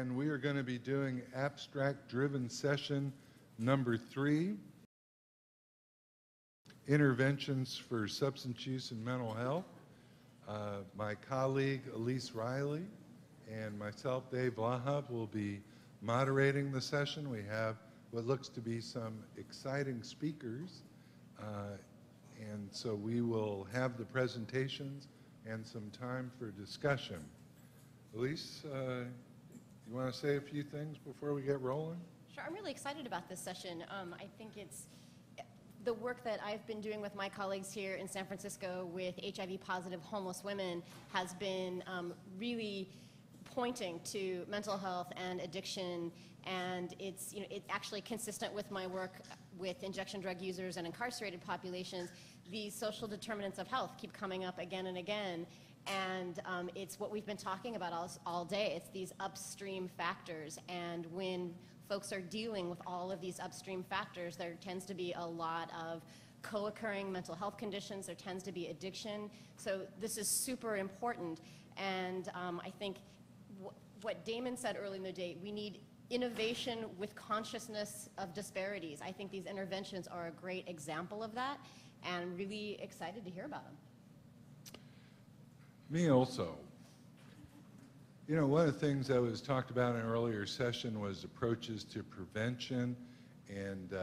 and we are going to be doing abstract-driven session number 3, Interventions for Substance Use and Mental Health. My colleague Elise Riley and myself, Dave Vlahov, will be moderating the session. We have what looks to be some exciting speakers, and so we will have the presentations and some time for discussion. Elise, you want to say a few things before we get rolling? Sure, I'm really excited about this session. I think it's the work that I've been doing with my colleagues here in San Francisco with HIV-positive homeless women has been really pointing to mental health and addiction, and it's actually consistent with my work with injection drug users and incarcerated populations. These social determinants of health keep coming up again and again, and it's what we've been talking about all day. It's these upstream factors, and when folks are dealing with all of these upstream factors, there tends to be a lot of co-occurring mental health conditions. There tends to be addiction. So this is super important, and I think what Damon said earlier in the day, we need innovation with consciousness of disparities. I think these interventions are a great example of that, and really excited to hear about them. Me also. You know, one of the things that was talked about in an earlier session was approaches to prevention and,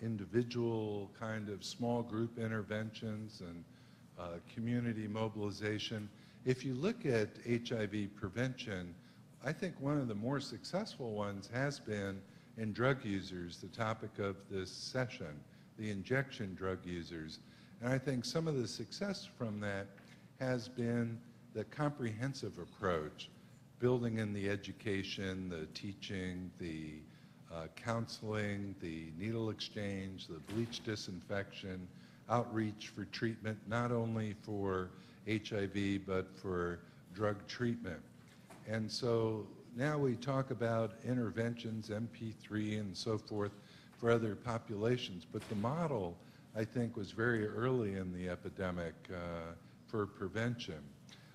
individual kind of small group interventions and community mobilization. If you look at HIV prevention, I think one of the more successful ones has been in drug users, the topic of this session, the injection drug users. And I think some of the success from that has been the comprehensive approach, building in the education, the teaching, the counseling, the needle exchange, the bleach disinfection, outreach for treatment, not only for HIV, but for drug treatment. And so now we talk about interventions, MP3 and so forth, for other populations. But the model, I think, was very early in the epidemic for prevention.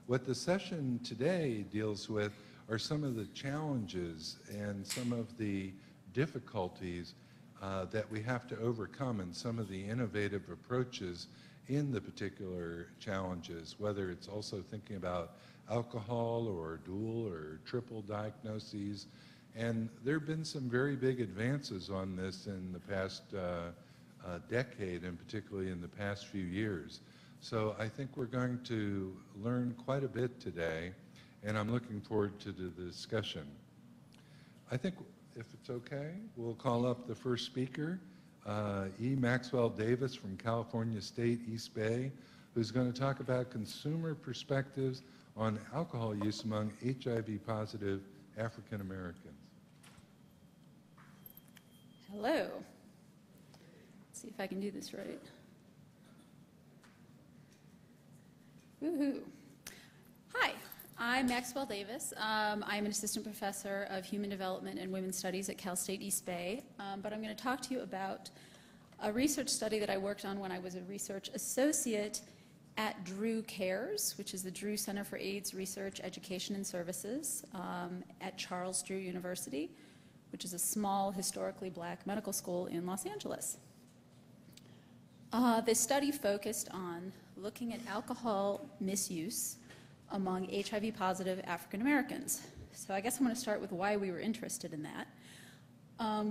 What the session today deals with are some of the challenges and some of the difficulties that we have to overcome, and some of the innovative approaches in the particular challenges, whether it's also thinking about alcohol or dual or triple diagnoses. And there have been some very big advances on this in the past decade, and particularly in the past few years. So I think we're going to learn quite a bit today, and I'm looking forward to the discussion. I think, if it's okay, we'll call up the first speaker, Maxwell Davis from California State, East Bay, who's going to talk about consumer perspectives on alcohol use among HIV-positive African Americans. Hello. Let's see if I can do this right. Woohoo. Hi, I'm Maxwell Davis. I'm an assistant professor of human development and women's studies at Cal State East Bay, but I'm going to talk to you about a research study that I worked on when I was a research associate at Drew Cares, which is the Drew Center for AIDS Research, Education, and Services at Charles Drew University, which is a small, historically black medical school in Los Angeles. This study focused on looking at alcohol misuse among HIV-positive African Americans. So I guess I'm going to start with why we were interested in that.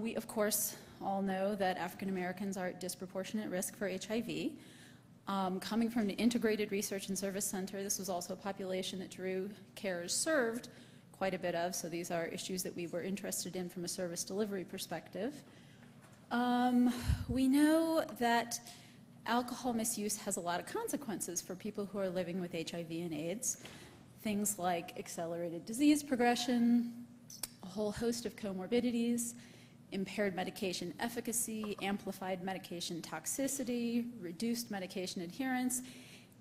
We, of course, all know that African Americans are at disproportionate risk for HIV. Coming from an integrated research and service center, this was also a population that Drew Cares served quite a bit of, so these are issues that we were interested in from a service delivery perspective. We know that alcohol misuse has a lot of consequences for people who are living with HIV and AIDS. Things like accelerated disease progression, a whole host of comorbidities, impaired medication efficacy, amplified medication toxicity, reduced medication adherence,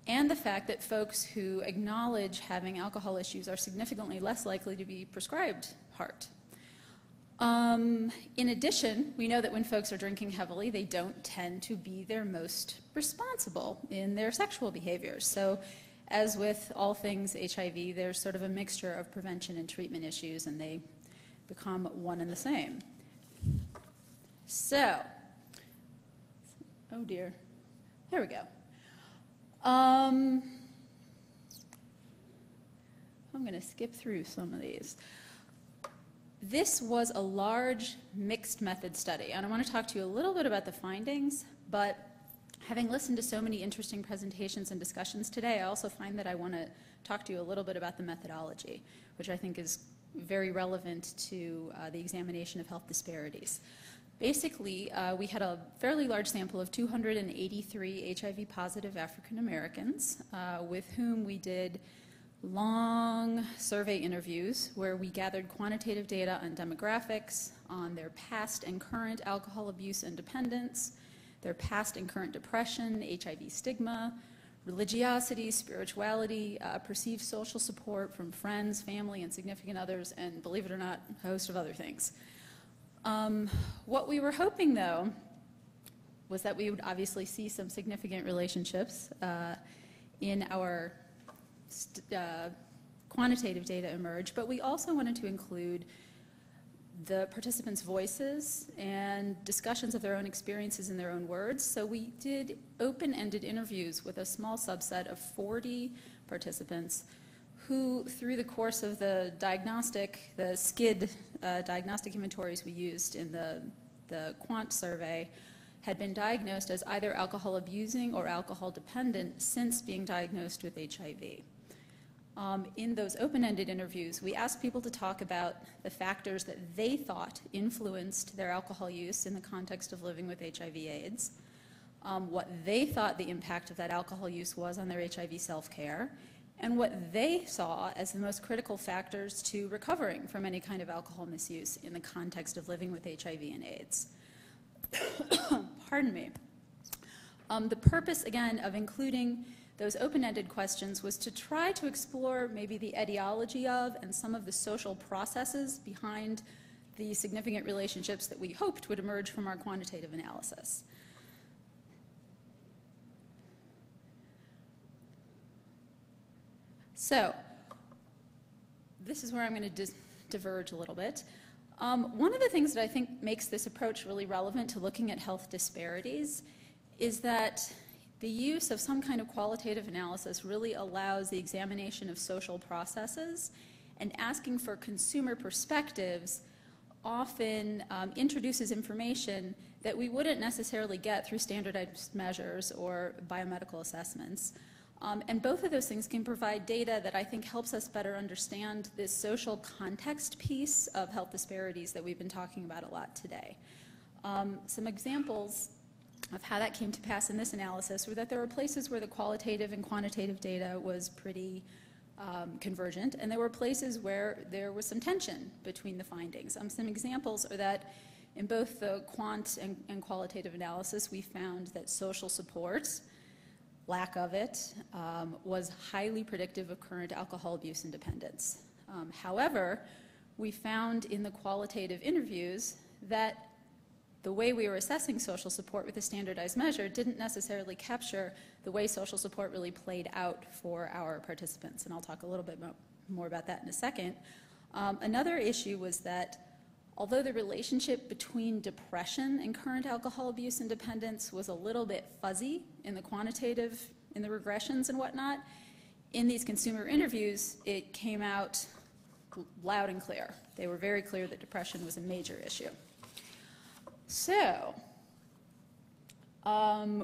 and the fact that folks who acknowledge having alcohol issues are significantly less likely to be prescribed HAART. In addition, we know that when folks are drinking heavily, they don't tend to be their most responsible in their sexual behaviors. So as with all things HIV, there's sort of a mixture of prevention and treatment issues, and they become one and the same. So, oh dear, there we go. I'm going to skip through some of these. This was a large mixed method study, and I want to talk to you a little bit about the findings, but having listened to so many interesting presentations and discussions today, I also find that I want to talk to you a little bit about the methodology, which I think is very relevant to the examination of health disparities. Basically, we had a fairly large sample of 283 HIV-positive African Americans with whom we did long survey interviews where we gathered quantitative data on demographics, on their past and current alcohol abuse and dependence, their past and current depression, HIV stigma, religiosity, spirituality, perceived social support from friends, family, and significant others, and believe it or not, a host of other things. What we were hoping, though, was that we would obviously see some significant relationships in our quantitative data emerge, but we also wanted to include the participants' voices and discussions of their own experiences in their own words. So we did open-ended interviews with a small subset of 40 participants who, through the course of the SCID diagnostic inventories we used in the quant survey, had been diagnosed as either alcohol abusing or alcohol dependent since being diagnosed with HIV. In those open-ended interviews, we asked people to talk about the factors that they thought influenced their alcohol use in the context of living with HIV/AIDS, what they thought the impact of that alcohol use was on their HIV self-care, and what they saw as the most critical factors to recovering from any kind of alcohol misuse in the context of living with HIV and AIDS. Pardon me. The purpose, again, of including those open-ended questions was to try to explore maybe the etiology of and some of the social processes behind the significant relationships that we hoped would emerge from our quantitative analysis. So, this is where I'm going to diverge a little bit. One of the things that I think makes this approach really relevant to looking at health disparities is that the use of some kind of qualitative analysis really allows the examination of social processes, and asking for consumer perspectives often introduces information that we wouldn't necessarily get through standardized measures or biomedical assessments. And both of those things can provide data that I think helps us better understand this social context piece of health disparities that we've been talking about a lot today. Some examples of how that came to pass in this analysis were that there were places where the qualitative and quantitative data was pretty convergent, and there were places where there was some tension between the findings. Some examples are that in both the quant and qualitative analysis, we found that social support, lack of it, was highly predictive of current alcohol abuse and dependence. However, we found in the qualitative interviews that the way we were assessing social support with a standardized measure didn't necessarily capture the way social support really played out for our participants, and I'll talk a little bit more about that in a second. Another issue was that although the relationship between depression and current alcohol abuse and dependence was a little bit fuzzy in the quantitative, in the regressions and whatnot, in these consumer interviews, it came out loud and clear. They were very clear that depression was a major issue. So,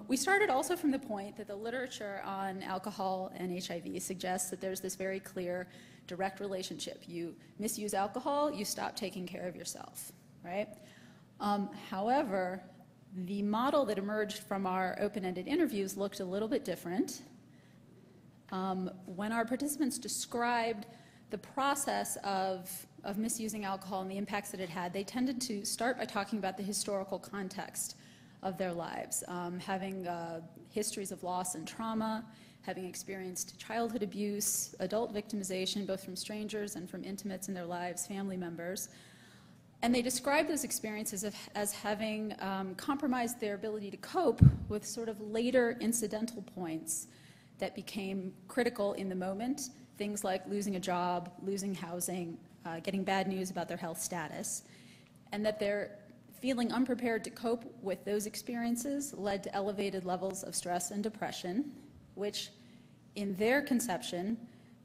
we started also from the point that the literature on alcohol and HIV suggests that there's this very clear direct relationship. You misuse alcohol, you stop taking care of yourself, right? However, the model that emerged from our open-ended interviews looked a little bit different. When our participants described the process of misusing alcohol and the impacts that it had, they tended to start by talking about the historical context of their lives, having histories of loss and trauma, having experienced childhood abuse, adult victimization, both from strangers and from intimates in their lives, family members. And they described those experiences as having compromised their ability to cope with sort of later incidental points that became critical in the moment, things like losing a job, losing housing, getting bad news about their health status, and that their feeling unprepared to cope with those experiences led to elevated levels of stress and depression, which in their conception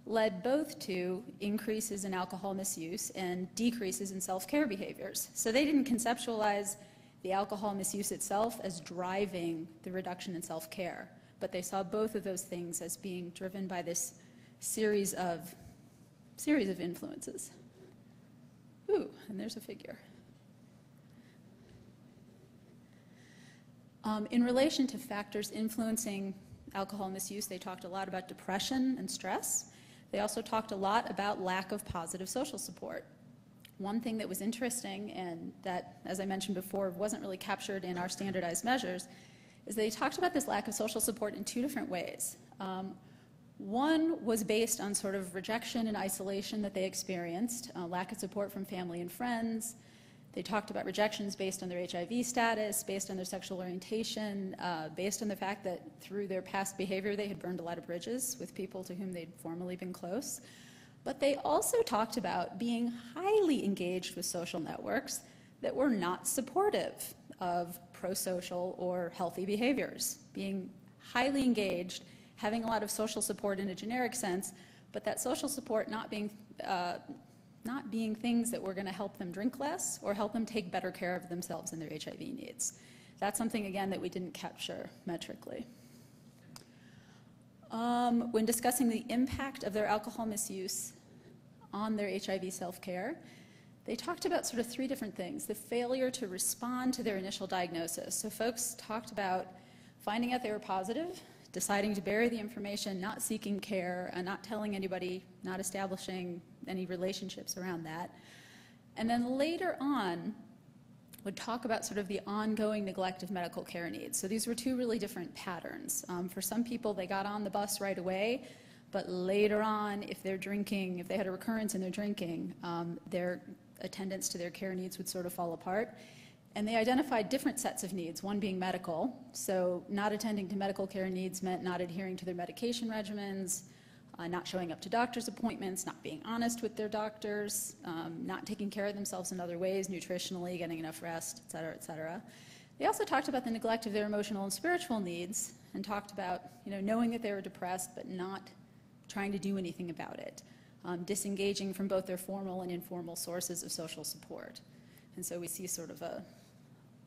led both to increases in alcohol misuse and decreases in self-care behaviors. So they didn't conceptualize the alcohol misuse itself as driving the reduction in self-care, but they saw both of those things as being driven by this series of influences. Ooh, and there's a figure. In relation to factors influencing alcohol misuse, they talked a lot about depression and stress. They also talked a lot about lack of positive social support. One thing that was interesting, and that, as I mentioned before, wasn't really captured in our standardized measures, is they talked about this lack of social support in two different ways. One was based on sort of rejection and isolation that they experienced, lack of support from family and friends. They talked about rejections based on their HIV status, based on their sexual orientation, based on the fact that through their past behavior they had burned a lot of bridges with people to whom they'd formerly been close. But they also talked about being highly engaged with social networks that were not supportive of pro-social or healthy behaviors, being highly engaged, having a lot of social support in a generic sense, but that social support not being things that were going to help them drink less or help them take better care of themselves and their HIV needs. That's something, again, that we didn't capture metrically. When discussing the impact of their alcohol misuse on their HIV self-care, they talked about sort of three different things. The failure to respond to their initial diagnosis. So folks talked about finding out they were positive, deciding to bury the information, not seeking care, not telling anybody, not establishing any relationships around that. And then later on, would talk about sort of the ongoing neglect of medical care needs. So these were two really different patterns. For some people, they got on the bus right away, but later on, if they're drinking, if they had a recurrence in their drinking, their attendance to their care needs would sort of fall apart. And they identified different sets of needs, one being medical. So not attending to medical care needs meant not adhering to their medication regimens, not showing up to doctor's appointments, not being honest with their doctors, not taking care of themselves in other ways, nutritionally, getting enough rest, et cetera, et cetera. They also talked about the neglect of their emotional and spiritual needs and talked about, knowing that they were depressed but not trying to do anything about it, disengaging from both their formal and informal sources of social support. And so we see sort of a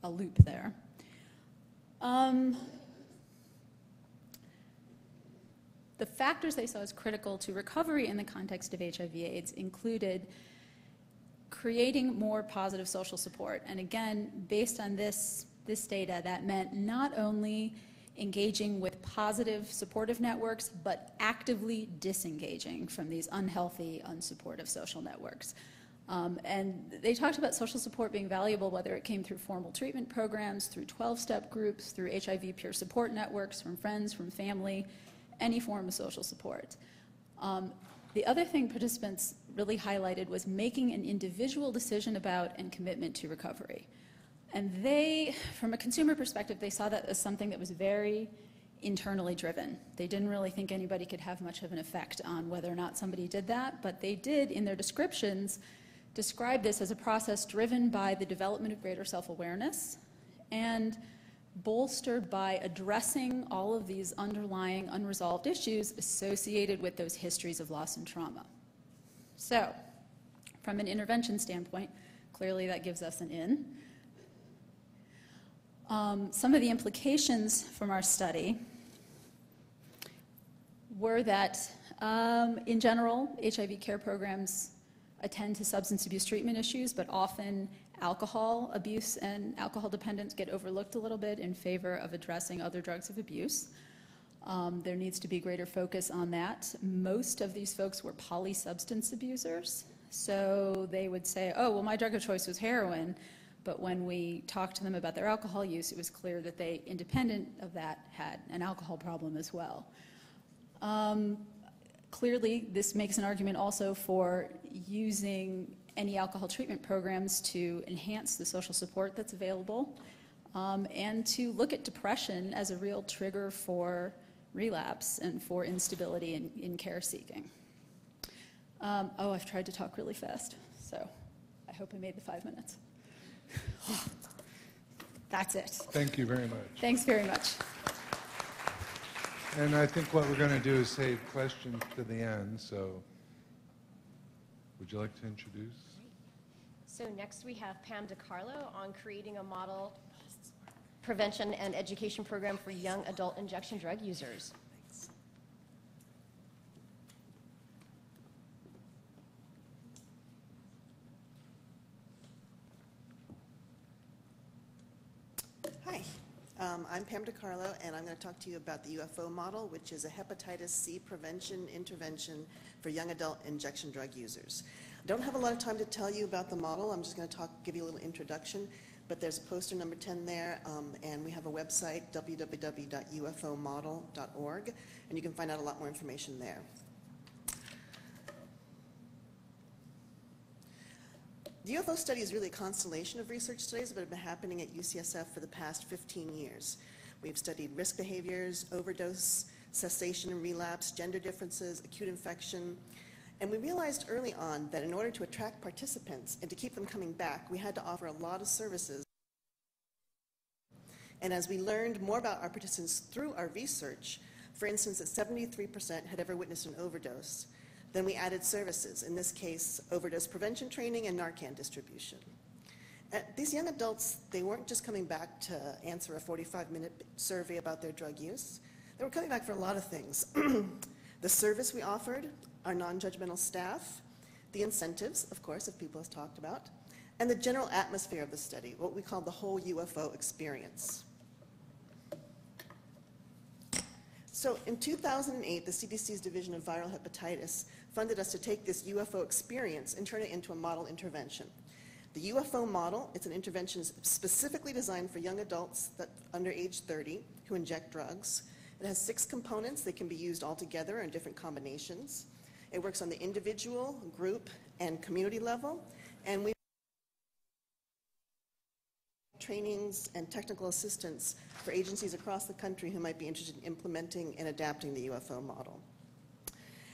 loop there. The factors they saw as critical to recovery in the context of HIV/AIDS included creating more positive social support. And again, based on this data, that meant not only engaging with positive supportive networks, but actively disengaging from these unhealthy, unsupportive social networks. And they talked about social support being valuable, whether it came through formal treatment programs, through 12-step groups, through HIV peer support networks, from friends, from family, any form of social support. The other thing participants really highlighted was making an individual decision about and commitment to recovery. And they, from a consumer perspective, they saw that as something that was very internally driven. They didn't really think anybody could have much of an effect on whether or not somebody did that, but they did, in their descriptions, describe this as a process driven by the development of greater self-awareness and bolstered by addressing all of these underlying unresolved issues associated with those histories of loss and trauma. So, from an intervention standpoint, clearly that gives us an in. Some of the implications from our study were that, in general, HIV care programs attend to substance abuse treatment issues, but often alcohol abuse and alcohol dependence get overlooked a little bit in favor of addressing other drugs of abuse. There needs to be greater focus on that. Most of these folks were polysubstance abusers, so they would say, oh, well, my drug of choice was heroin, but when we talked to them about their alcohol use, it was clear that they, independent of that, had an alcohol problem as well. Clearly, this makes an argument also for using any alcohol treatment programs to enhance the social support that's available, and to look at depression as a real trigger for relapse and for instability in care seeking. Oh, I've tried to talk really fast, so I hope I made the 5 minutes. That's it. Thank you very much. Thanks very much. And I think what we're going to do is save questions to the end, so would you like to introduce? So next we have Pam DeCarlo on creating a model prevention and education program for young adult injection drug users. Hi, I'm Pam DeCarlo, and I'm going to talk to you about the UFO model, which is a hepatitis C prevention intervention for young adult injection drug users. I don't have a lot of time to tell you about the model. I'm just going to give you a little introduction, but there's a poster number 10 there, and we have a website, www.ufomodel.org, and you can find out a lot more information there. The UFO study is really a constellation of research studies that have been happening at UCSF for the past 15 years. We've studied risk behaviors, overdose, cessation and relapse, gender differences, acute infection, and we realized early on that in order to attract participants and to keep them coming back, we had to offer a lot of services. And as we learned more about our participants through our research, for instance, that 73% had ever witnessed an overdose, then we added services, in this case, overdose prevention training and Narcan distribution. These young adults, they weren't just coming back to answer a 45-minute survey about their drug use. They were coming back for a lot of things. The service we offered, our non-judgmental staff, the incentives, of course, that people have talked about, and the general atmosphere of the study, what we call the whole UFO experience. So in 2008, the CDC's Division of Viral Hepatitis funded us to take this UFO experience and turn it into a model intervention. The UFO model, it's an intervention specifically designed for young adults that under age 30 who inject drugs. It has 6 components that can be used all together in different combinations. It works on the individual, group, and community level, and we trainings and technical assistance for agencies across the country who might be interested in implementing and adapting the UFO model.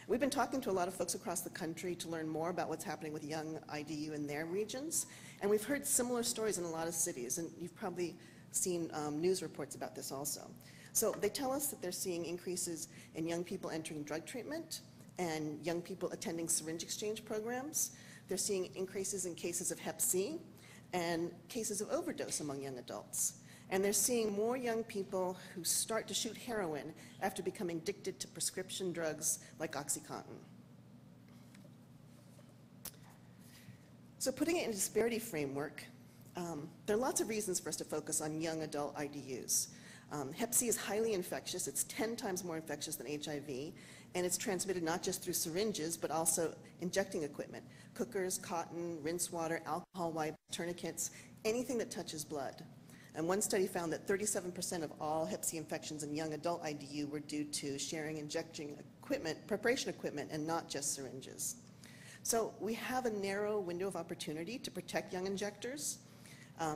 We've been talking to a lot of folks across the country to learn more about what's happening with young IDU in their regions, and we've heard similar stories in a lot of cities, and you've probably seen news reports about this also. So they tell us that they're seeing increases in young people entering drug treatment and young people attending syringe exchange programs. They're seeing increases in cases of Hep C and cases of overdose among young adults. And they're seeing more young people who start to shoot heroin after becoming addicted to prescription drugs like OxyContin. So putting it in a disparity framework, there are lots of reasons for us to focus on young adult IDUs. Hep C is highly infectious. It's 10 times more infectious than HIV, and it's transmitted not just through syringes, but also injecting equipment, cookers, cotton, rinse water, alcohol wipes, tourniquets, anything that touches blood. And one study found that 37% of all Hep C infections in young adult IDU were due to sharing injecting equipment, preparation equipment, and not just syringes. So we have a narrow window of opportunity to protect young injectors.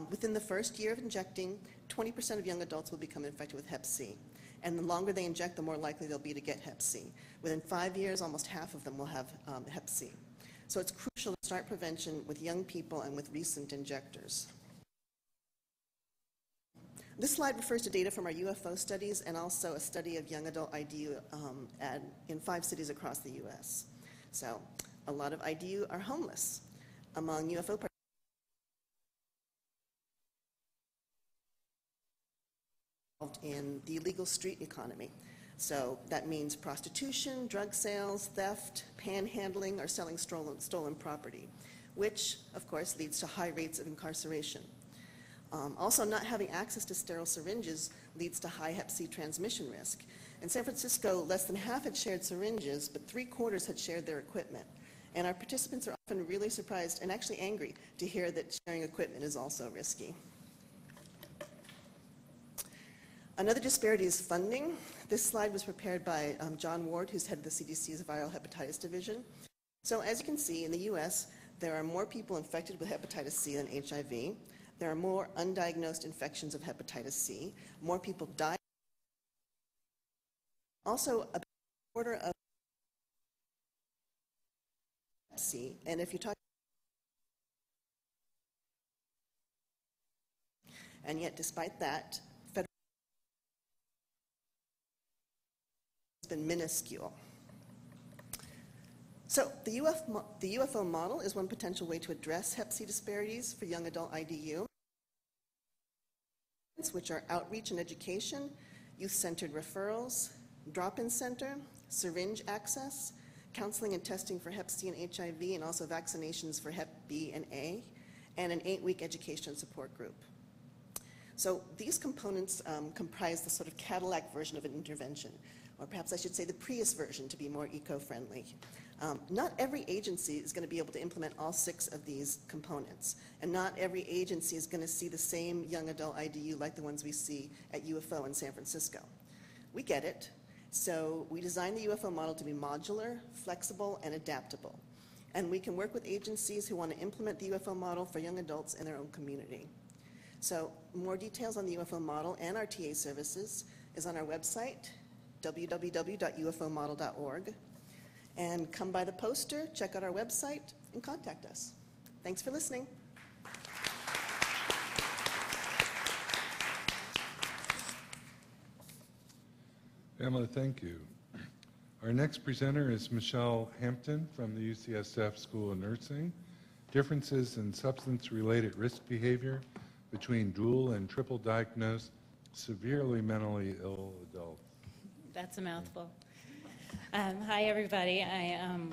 Within the first year of injecting, 20% of young adults will become infected with Hep C. And the longer they inject, the more likely they'll be to get Hep C. Within 5 years, almost half of them will have Hep C. So it's crucial to start prevention with young people and with recent injectors. This slide refers to data from our UFO studies and also a study of young adult IDU in 5 cities across the US. So a lot of IDU are homeless. Among UFO participants in the illegal street economy. So that means prostitution, drug sales, theft, panhandling, or selling stolen property, which, of course, leads to high rates of incarceration. Also, not having access to sterile syringes leads to high Hep C transmission risk. In San Francisco, less than half had shared syringes, but 3/4 had shared their equipment. And our participants are often really surprised and actually angry to hear that sharing equipment is also risky. Another disparity is funding. This slide was prepared by John Ward, who's head of the CDC's Viral Hepatitis Division. So as you can see, in the US, there are more people infected with hepatitis C than HIV. There are more undiagnosed infections of hepatitis C. More people die. Also, about a quarter of see, and if you talk, and yet despite that, federal has been minuscule. So the UFO model is one potential way to address Hep C disparities for young adult IDU, which are outreach and education, youth-centered referrals, drop-in center, syringe access, counseling and testing for Hep C and HIV, and also vaccinations for Hep B and A, and an 8-week education support group. So these components comprise the sort of Cadillac version of an intervention, or perhaps I should say the Prius version to be more eco-friendly. Not every agency is going to be able to implement all 6 of these components, and not every agency is going to see the same young adult IDU like the ones we see at UFO in San Francisco. We get it. So we designed the UFO model to be modular, flexible, and adaptable. And we can work with agencies who want to implement the UFO model for young adults in their own community. So more details on the UFO model and our TA services is on our website, www.ufomodel.org. And come by the poster, check out our website, and contact us. Thanks for listening. Pamela, thank you. Our next presenter is Michelle Hampton from the UCSF School of Nursing. Differences in substance-related risk behavior between dual and triple diagnosed, severely mentally ill adults. That's a mouthful. Hi, everybody. I am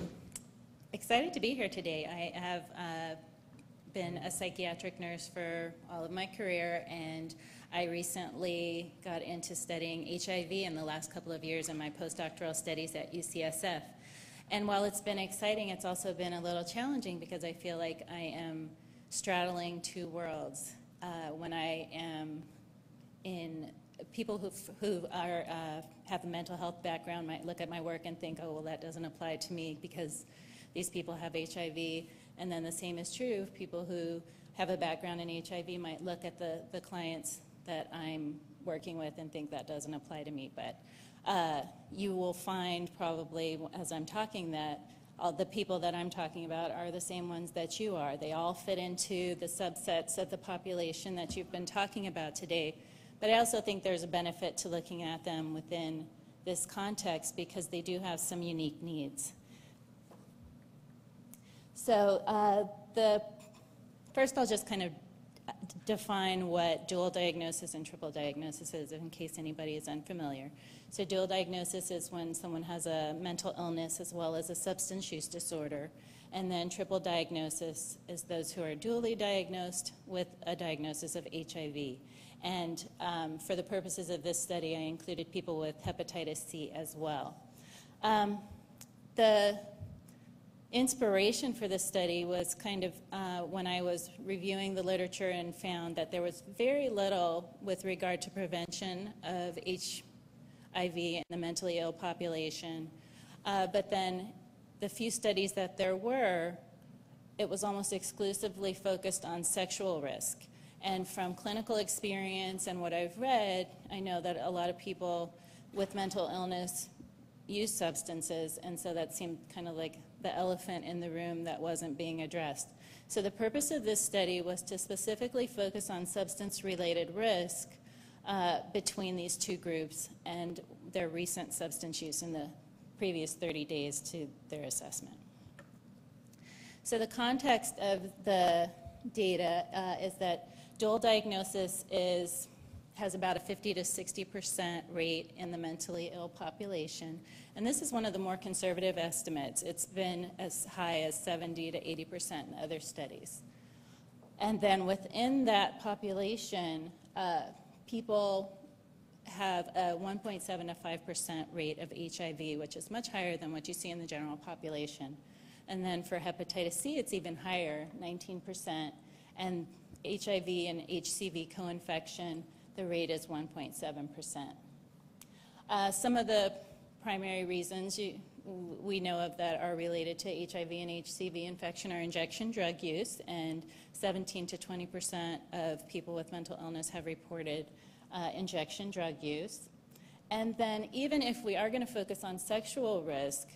excited to be here today. I have been a psychiatric nurse for all of my career, and I recently got into studying HIV in the last couple of years in my postdoctoral studies at UCSF. And while it's been exciting, it's also been a little challenging because I feel like I am straddling 2 worlds. When I am in people who are, have a mental health background might look at my work and think, oh, well, that doesn't apply to me because these people have HIV. And then the same is true of people who have a background in HIV might look at the clients that I'm working with and think that doesn't apply to me. But you will find probably as I'm talking that all the people that I'm talking about are the same ones that you are. They all fit into the subsets of the population that you've been talking about today. But I also think there's a benefit to looking at them within this context because they do have some unique needs. So first I'll just kind of define what dual diagnosis and triple diagnosis is in case anybody is unfamiliar. So dual diagnosis is when someone has a mental illness as well as a substance use disorder. And then triple diagnosis is those who are dually diagnosed with a diagnosis of HIV. And for the purposes of this study, I included people with hepatitis C as well. The inspiration for this study was kind of when I was reviewing the literature and found that there was very little with regard to prevention of HIV in the mentally ill population. But then the few studies that there were, it was almost exclusively focused on sexual risk. And from clinical experience and what I've read, I know that a lot of people with mental illness use substances, and so that seemed kind of like the elephant in the room that wasn't being addressed. So the purpose of this study was to specifically focus on substance-related risk between these 2 groups and their recent substance use in the previous 30 days to their assessment. So the context of the data is that dual diagnosis has about a 50 to 60% rate in the mentally ill population. And this is one of the more conservative estimates. It's been as high as 70 to 80% in other studies. And then within that population, people have a 1.7 to 5% rate of HIV, which is much higher than what you see in the general population. And then for hepatitis C, it's even higher, 19%. And HIV and HCV co-infection, the rate is 1.7%. Some of the primary reasons we know of that are related to HIV and HCV infection are injection drug use, and 17 to 20% of people with mental illness have reported injection drug use. And then even if we are going to focus on sexual risk,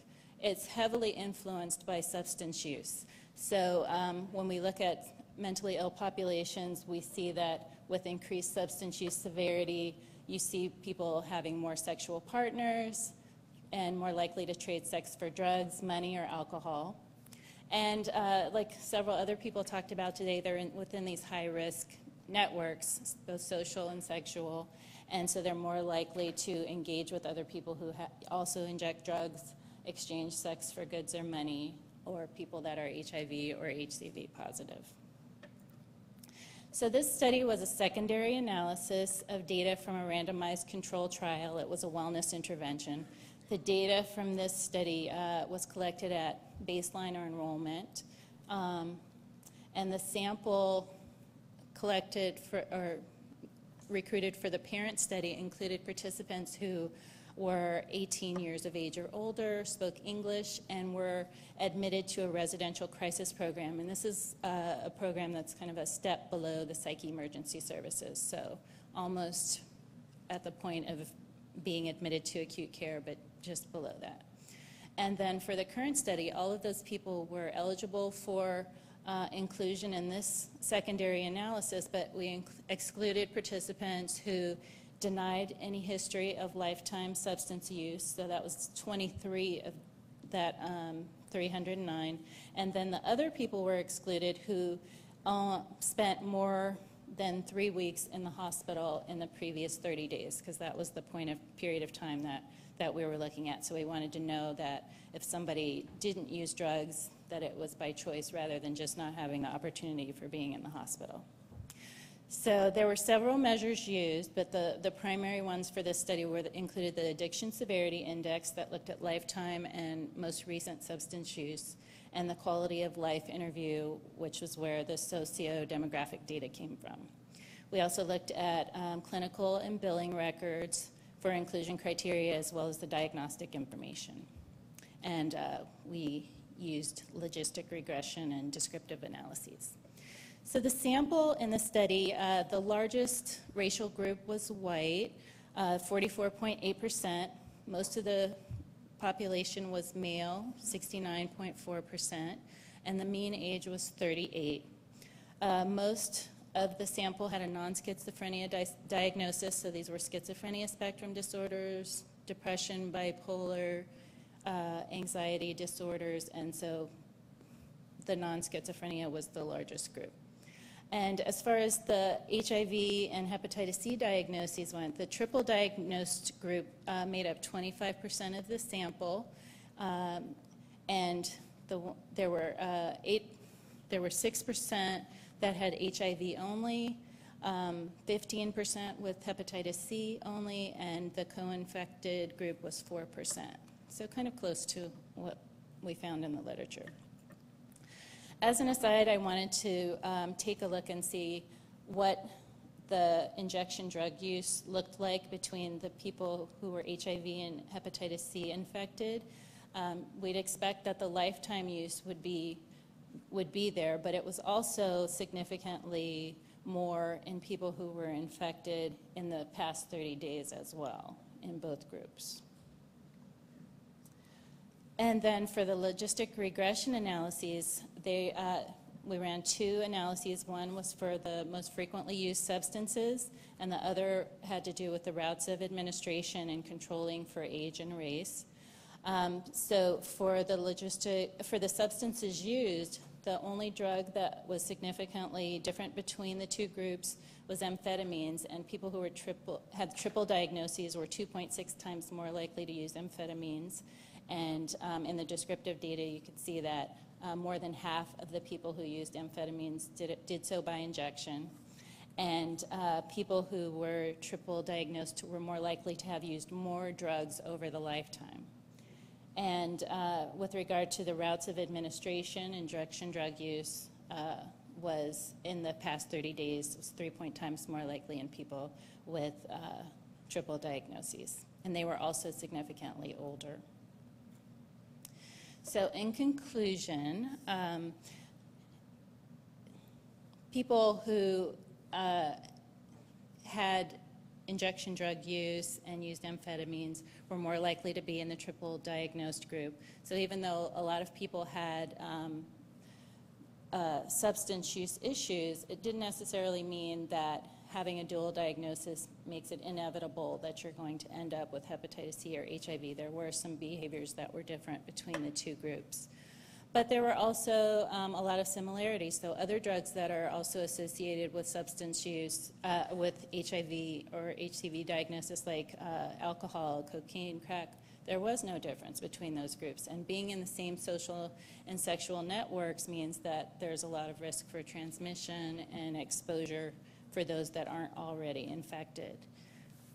it's heavily influenced by substance use. So when we look at mentally ill populations, we see that with increased substance use severity, you see people having more sexual partners and more likely to trade sex for drugs, money, or alcohol. And like several other people talked about today, they're within these high-risk networks, both social and sexual, and so they're more likely to engage with other people who also inject drugs, exchange sex for goods or money, or people that are HIV or HCV positive. So this study was a secondary analysis of data from a randomized control trial. It was a wellness intervention. The data from this study was collected at baseline or enrollment, and the sample collected for, or recruited for the parent study included participants who were 18 years of age or older, spoke English, and were admitted to a residential crisis program. And this is a program that's kind of a step below the psych emergency services, so almost at the point of being admitted to acute care, but just below that. And then for the current study, all of those people were eligible for inclusion in this secondary analysis, but we excluded participants who denied any history of lifetime substance use, so that was 23 of that 309, and then the other people were excluded who spent more than 3 weeks in the hospital in the previous 30 days, because that was the period of time that we were looking at. So we wanted to know that if somebody didn't use drugs, that it was by choice rather than just not having the opportunity for being in the hospital. So there were several measures used, but the primary ones for this study included the Addiction Severity Index that looked at lifetime and most recent substance use, and the Quality of Life Interview, which was where the socio-demographic data came from. We also looked at clinical and billing records for inclusion criteria, as well as the diagnostic information. And we used logistic regression and descriptive analyses. So the sample in the study, the largest racial group was white, 44.8%. Most of the population was male, 69.4%, and the mean age was 38. Most of the sample had a non-schizophrenia diagnosis, so these were schizophrenia spectrum disorders, depression, bipolar, anxiety disorders, and so the non-schizophrenia was the largest group. And as far as the HIV and hepatitis C diagnoses went, the triple diagnosed group made up 25% of the sample, and there were 6% that had HIV only, 15% with hepatitis C only, and the co-infected group was 4%. So kind of close to what we found in the literature. As an aside, I wanted to take a look and see what the injection drug use looked like between the people who were HIV and hepatitis C infected. We'd expect that the lifetime use would be there, but it was also significantly more in people who were infected in the past 30 days as well, in both groups. And then for the logistic regression analyses, we ran 2 analyses. One was for the most frequently used substances, and the other had to do with the routes of administration and controlling for age and race. So for the substances used, the only drug that was significantly different between the 2 groups was amphetamines, and people who had triple diagnoses were 2.6 times more likely to use amphetamines. And in the descriptive data, you could see that more than half of the people who used amphetamines did so by injection. And people who were triple diagnosed were more likely to have used more drugs over the lifetime. And with regard to the routes of administration, injection drug use was in the past 30 days, was 3 times more likely in people with triple diagnoses. And they were also significantly older. So in conclusion, people who had injection drug use and used amphetamines were more likely to be in the triple diagnosed group. So even though a lot of people had substance use issues, it didn't necessarily mean that having a dual diagnosis makes it inevitable that you're going to end up with hepatitis C or HIV. There were some behaviors that were different between the two groups. But there were also a lot of similarities. So other drugs that are also associated with substance use, with HIV or HCV diagnosis, like alcohol, cocaine, crack, there was no difference between those groups. And being in the same social and sexual networks means that there's a lot of risk for transmission and exposure for those that aren't already infected.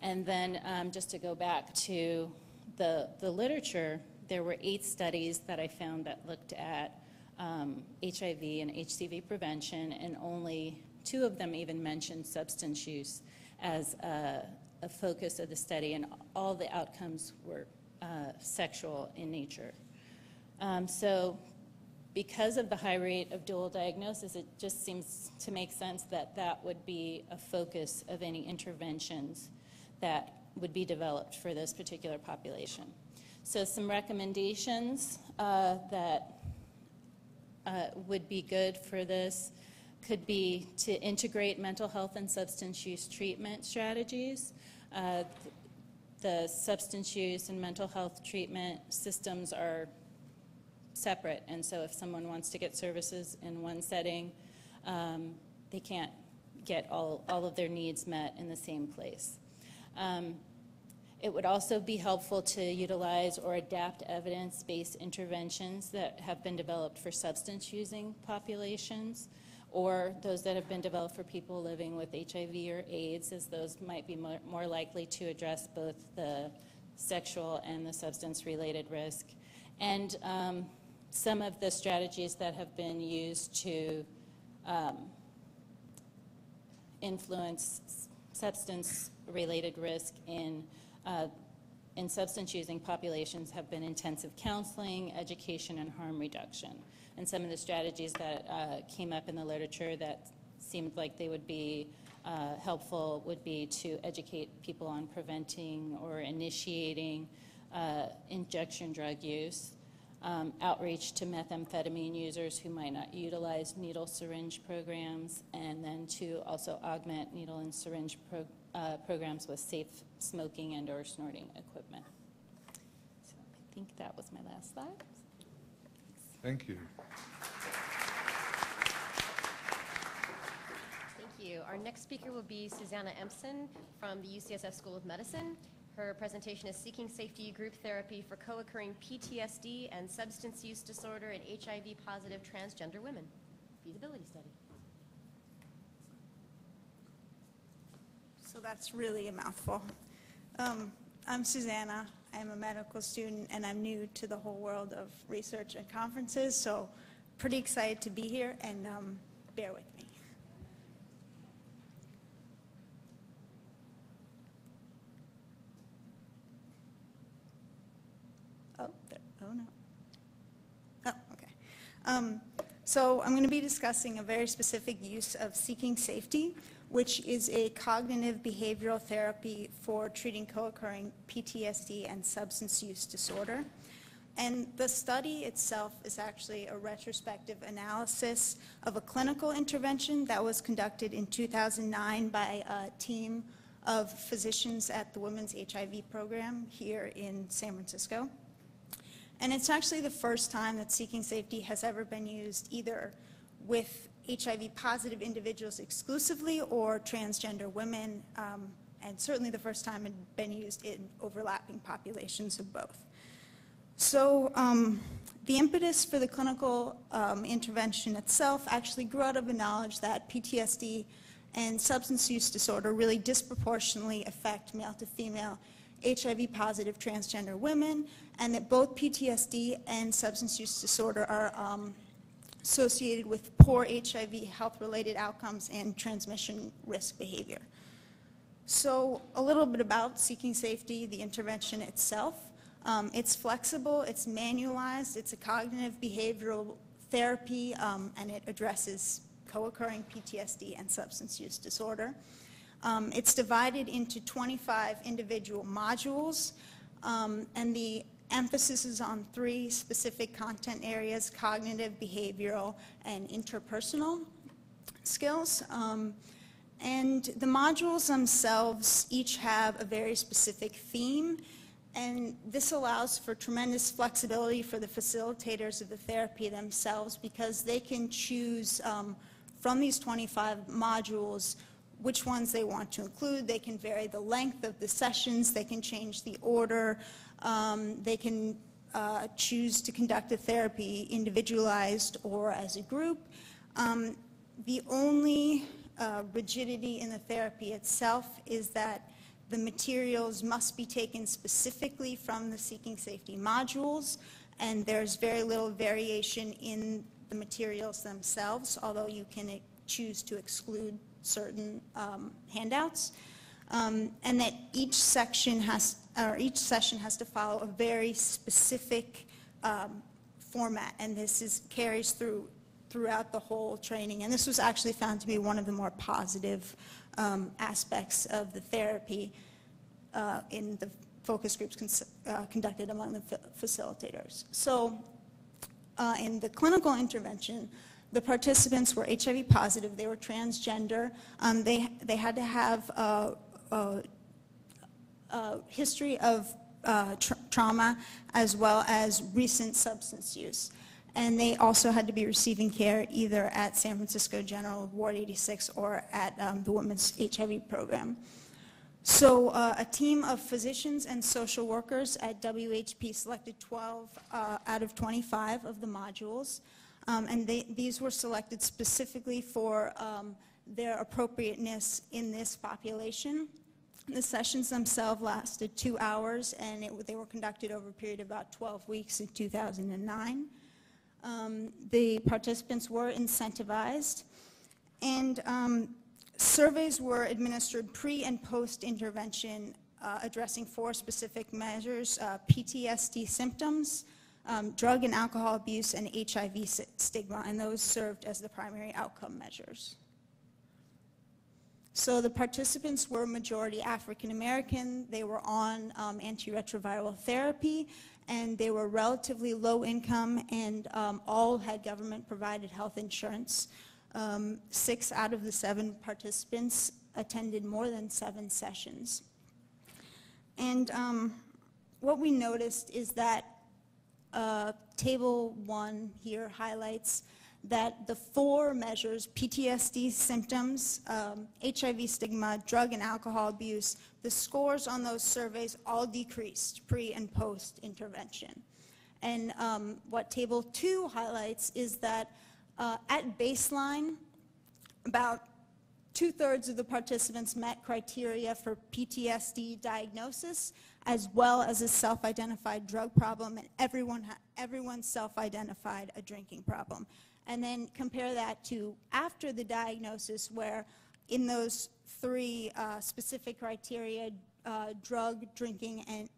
And then just to go back to the literature, there were 8 studies that I found that looked at HIV and HCV prevention, and only 2 of them even mentioned substance use as a focus of the study, and all the outcomes were sexual in nature. So because of the high rate of dual diagnosis, it just seems to make sense that that would be a focus of any interventions that would be developed for this particular population. So some recommendations that would be good for this could be to integrate mental health and substance use treatment strategies. The substance use and mental health treatment systems are separate, and so if someone wants to get services in one setting, they can't get all of their needs met in the same place. It would also be helpful to utilize or adapt evidence-based interventions that have been developed for substance-using populations, or those that have been developed for people living with HIV or AIDS, as those might be more likely to address both the sexual and the substance-related risk. And some of the strategies that have been used to influence substance-related risk in substance-using populations have been intensive counseling, education, and harm reduction. And some of the strategies that came up in the literature that seemed like they would be helpful would be to educate people on preventing or initiating injection drug use, outreach to methamphetamine users who might not utilize needle syringe programs, and then to also augment needle and syringe programs with safe smoking and or snorting equipment. So I think that was my last slide. Thank you. Thank you. Our next speaker will be Susannah Empsom from the UCSF School of Medicine. Her presentation is Seeking Safety Group Therapy for Co-occurring PTSD and Substance Use Disorder in HIV-positive transgender women. Feasibility study. So that's really a mouthful. I'm Susannah. I'm a medical student, and I'm new to the whole world of research and conferences, so pretty excited to be here, and bear with me. Oh, there, oh no. Oh, okay. So I'm going to be discussing a very specific use of seeking safety, which is a cognitive behavioral therapy for treating co-occurring PTSD and substance use disorder. And the study itself is actually a retrospective analysis of a clinical intervention that was conducted in 2009 by a team of physicians at the Women's HIV program here in San Francisco. And it's actually the first time that seeking safety has ever been used either with HIV-positive individuals exclusively or transgender women, and certainly the first time it had been used in overlapping populations of both. So the impetus for the clinical intervention itself actually grew out of a knowledge that PTSD and substance use disorder really disproportionately affect male to female HIV-positive transgender women, and that both PTSD and substance use disorder are associated with poor HIV health-related outcomes and transmission risk behavior. So a little bit about seeking safety, the intervention itself. It's flexible, it's manualized, it's a cognitive behavioral therapy, and it addresses co-occurring PTSD and substance use disorder. It's divided into 25 individual modules, and the emphasis is on 3 specific content areas: cognitive, behavioral, and interpersonal skills. And the modules themselves each have a very specific theme, and this allows for tremendous flexibility for the facilitators of the therapy themselves, because they can choose from these 25 modules which ones they want to include. They can vary the length of the sessions, they can change the order, they can choose to conduct a therapy individualized or as a group. The only rigidity in the therapy itself is that the materials must be taken specifically from the Seeking Safety modules, and there's very little variation in the materials themselves, although you can choose to exclude certain handouts, and that each session has to follow a very specific format, and this carries throughout the whole training. And this was actually found to be one of the more positive aspects of the therapy in the focus groups conducted among the facilitators. So in the clinical intervention, the participants were HIV positive, they were transgender, they had to have a history of trauma as well as recent substance use. And they also had to be receiving care either at San Francisco General Ward 86 or at the Women's HIV program. So a team of physicians and social workers at WHP selected 12 out of 25 of the modules, and these were selected specifically for their appropriateness in this population. The sessions themselves lasted 2 hours, and they were conducted over a period of about 12 weeks in 2009. The participants were incentivized, and surveys were administered pre- and post-intervention, addressing 4 specific measures: PTSD symptoms, drug and alcohol abuse, and HIV stigma, and those served as the primary outcome measures. So the participants were majority African American, they were on antiretroviral therapy, and they were relatively low income, and all had government provided health insurance. 6 out of the 7 participants attended more than 7 sessions. And what we noticed is that Table 1 here highlights that the 4 measures, PTSD symptoms, HIV stigma, drug and alcohol abuse, the scores on those surveys all decreased pre- and post-intervention. And what Table 2 highlights is that at baseline, about 2/3 of the participants met criteria for PTSD diagnosis, as well as a self-identified drug problem, and everyone self-identified a drinking problem. And then compare that to after the diagnosis, where in those 3 specific criteria, drug, drinking, and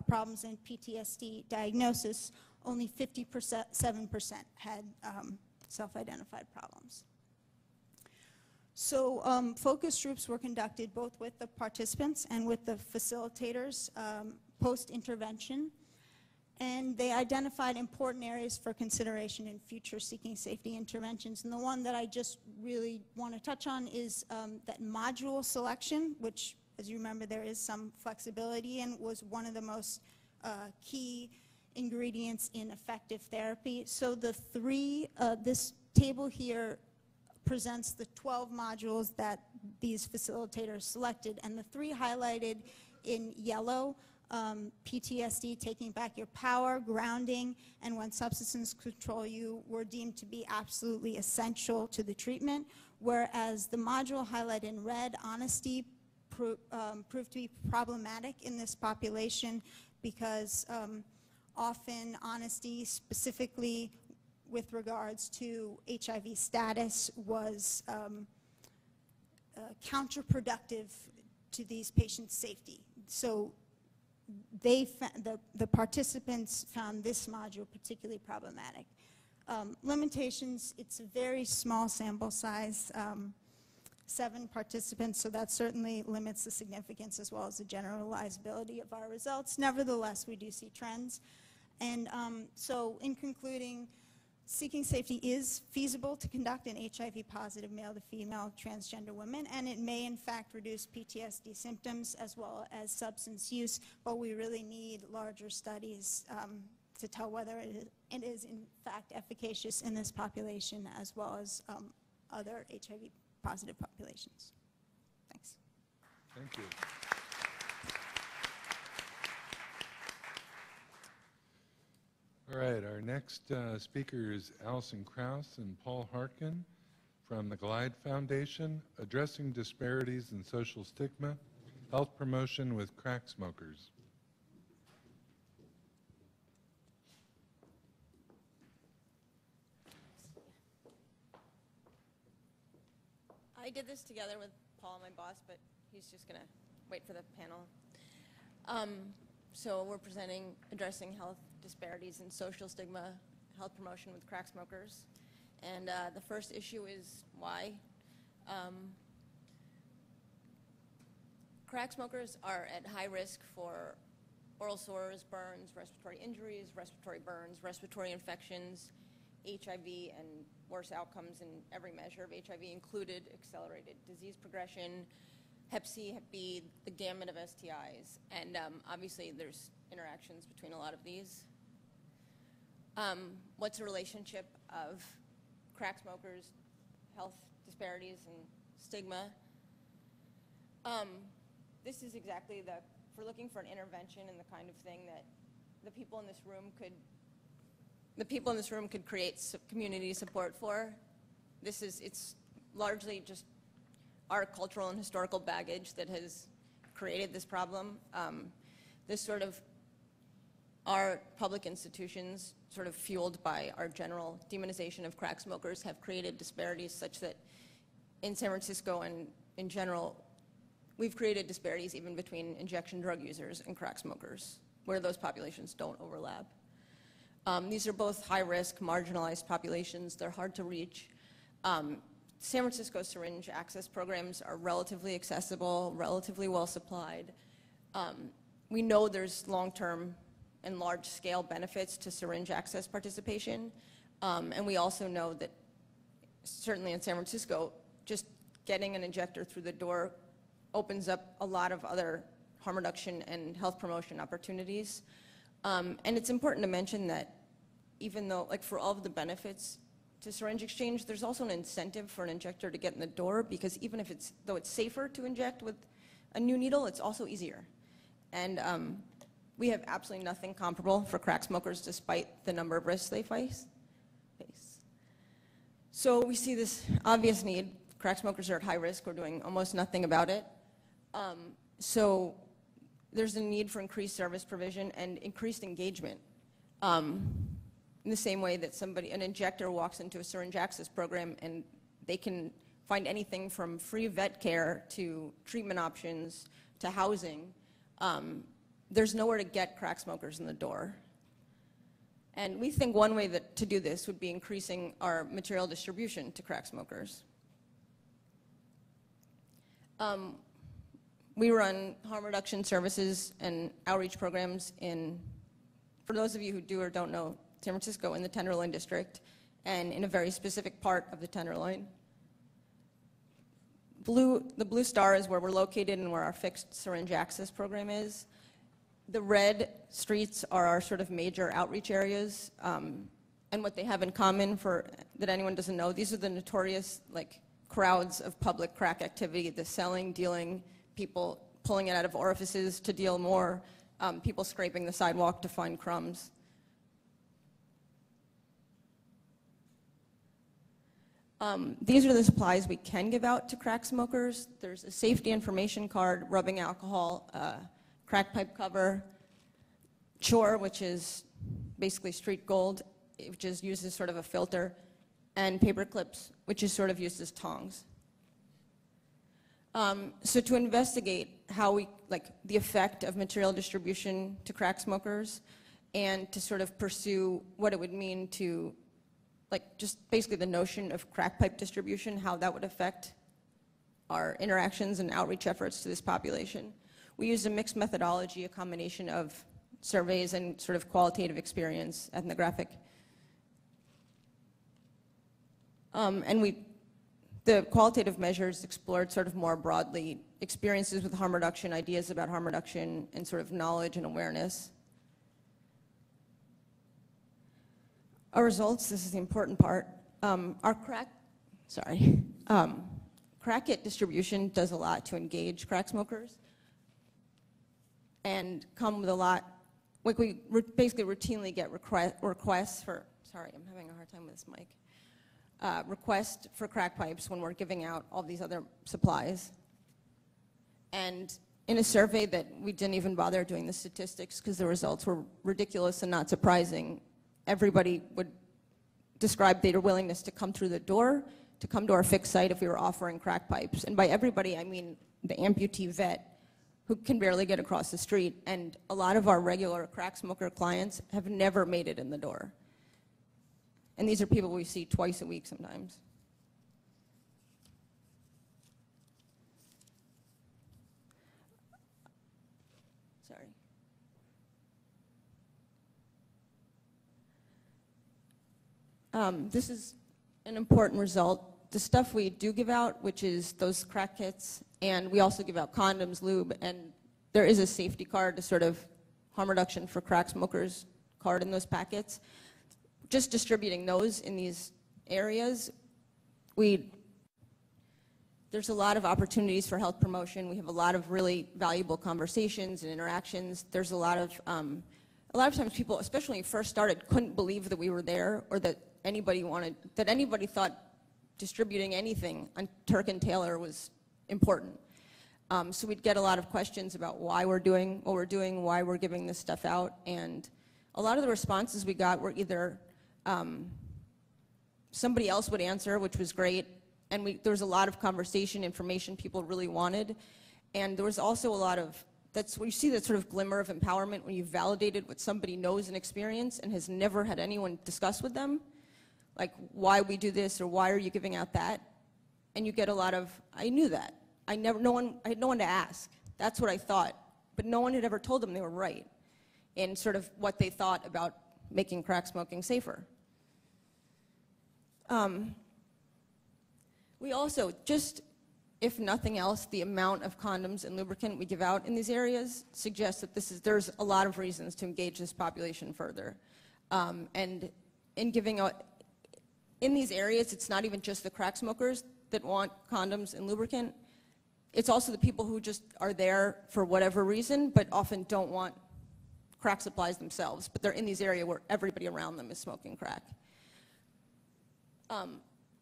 problems and PTSD diagnosis, only 57% had self-identified problems. So focus groups were conducted both with the participants and with the facilitators post-intervention, and they identified important areas for consideration in future Seeking Safety interventions. And the one that I just really want to touch on is that module selection, which, as you remember, there is some flexibility in, was one of the most key ingredients in effective therapy. So the 3, this table here presents the 12 modules that these facilitators selected, and the 3 highlighted in yellow, PTSD, taking back your power, grounding, and when substances control you, were deemed to be absolutely essential to the treatment, whereas the module highlighted in red, honesty, proved to be problematic in this population because often honesty, specifically with regards to HIV status, was counterproductive to these patients' safety. So the participants found this module particularly problematic. Limitations, it's a very small sample size. 7 participants, so that certainly limits the significance as well as the generalizability of our results. Nevertheless, we do see trends. And so in concluding, seeking safety is feasible to conduct in HIV-positive male-to-female transgender women, and it may in fact reduce PTSD symptoms as well as substance use, but we really need larger studies to tell whether it is in fact efficacious in this population as well as other HIV-positive populations. Thanks. Thank you. All right, our next speaker is Allison Kraus and Paul Harkin from the Glide Foundation, Addressing Disparities in Social Stigma, Health Promotion with Crack Smokers. I did this together with Paul, my boss, but he's just going to wait for the panel. So we're presenting Addressing Health Disparities in Social Stigma, Health Promotion with Crack Smokers. And the first issue is why. Crack smokers are at high risk for oral sores, burns, respiratory injuries, respiratory burns, respiratory infections, HIV, and worse outcomes in every measure of HIV included accelerated disease progression, Hep C, Hep B, the gamut of STIs, and obviously there's interactions between a lot of these. What's the relationship of crack smokers, health disparities, and stigma? This is exactly if we're looking for an intervention and the kind of thing that the people in this room could create community support for. It's largely just our cultural and historical baggage that has created this problem. Our public institutions, sort of fueled by our general demonization of crack smokers, have created disparities such that in San Francisco and in general, we've created disparities even between injection drug users and crack smokers, where those populations don't overlap. These are both high-risk, marginalized populations. They're hard to reach. San Francisco syringe access programs are relatively accessible, relatively well supplied. We know there's long-term and large-scale benefits to syringe access participation, and we also know that certainly in San Francisco, just getting an injector through the door opens up a lot of other harm reduction and health promotion opportunities. And it's important to mention that even though, like for all of the benefits to syringe exchange, there's also an incentive for an injector to get in the door, because even if though it's safer to inject with a new needle, it's also easier. And we have absolutely nothing comparable for crack smokers despite the number of risks they face. So we see this obvious need. Crack smokers are at high risk. We're doing almost nothing about it. So there's a need for increased service provision and increased engagement. In the same way that an injector walks into a syringe access program and they can find anything from free vet care to treatment options to housing, there's nowhere to get crack smokers in the door. And we think one way to do this would be increasing our material distribution to crack smokers. We run harm reduction services and outreach programs for those of you who do or don't know, San Francisco, in the Tenderloin District, and in a very specific part of the Tenderloin. The blue star is where we're located and where our fixed syringe access program is. The red streets are our sort of major outreach areas, and what they have in common, that anyone doesn't know, these are the notorious crowds of public crack activity, the selling, dealing, people pulling it out of orifices to deal more, people scraping the sidewalk to find crumbs. These are the supplies we can give out to crack smokers. There's a safety information card, rubbing alcohol, crack pipe cover, chore, which is basically street gold, which is used as sort of a filter, and paper clips, which is sort of used as tongs. So to investigate how the effect of material distribution to crack smokers, and to sort of pursue what it would mean to just basically the notion of crack pipe distribution, how that would affect our interactions and outreach efforts to this population. We used a mixed methodology, a combination of surveys and sort of qualitative experience, ethnographic. The qualitative measures explored sort of more broadly experiences with harm reduction, ideas about harm reduction, and sort of knowledge and awareness. Our results, this is the important part. Our crack kit distribution does a lot to engage crack smokers and come with a lot, like we basically routinely get requests for, sorry, I'm having a hard time with this mic. Request for crack pipes when we're giving out all these other supplies. And in a survey that we didn't even bother doing the statistics because the results were ridiculous and not surprising, everybody would describe their willingness to come through the door, to come to our fixed site if we were offering crack pipes. And by everybody, I mean the amputee vet who can barely get across the street. And a lot of our regular crack smoker clients have never made it in the door. And these are people we see twice a week sometimes. Sorry. This is an important result. The stuff we do give out, which is those crack kits, and we also give out condoms, lube, and there is a safety card, to sort of harm reduction for crack smokers card in those packets. Just distributing those in these areas, there's a lot of opportunities for health promotion. We have a lot of really valuable conversations and interactions. There's a lot of times people, especially when we first started, couldn't believe that we were there or that anybody thought distributing anything on Turk and Taylor was important. So we'd get a lot of questions about why we're doing what we're doing, why we're giving this stuff out, and a lot of the responses we got were either somebody else would answer, which was great, and there was a lot of conversation, information people really wanted, and there was also a lot of, that's where you see that sort of glimmer of empowerment when you've validated what somebody knows and experience and has never had anyone discuss with them, like why we do this or why are you giving out that, and you get a lot of, I knew that, I had no one to ask, that's what I thought, but no one had ever told them they were right in sort of what they thought about making crack smoking safer. We also, just if nothing else, the amount of condoms and lubricant we give out in these areas suggests that there's a lot of reasons to engage this population further. And in giving out, in these areas, it's not even just the crack smokers that want condoms and lubricant. It's also the people who just are there for whatever reason, but often don't want crack supplies themselves, but they're in these areas where everybody around them is smoking crack.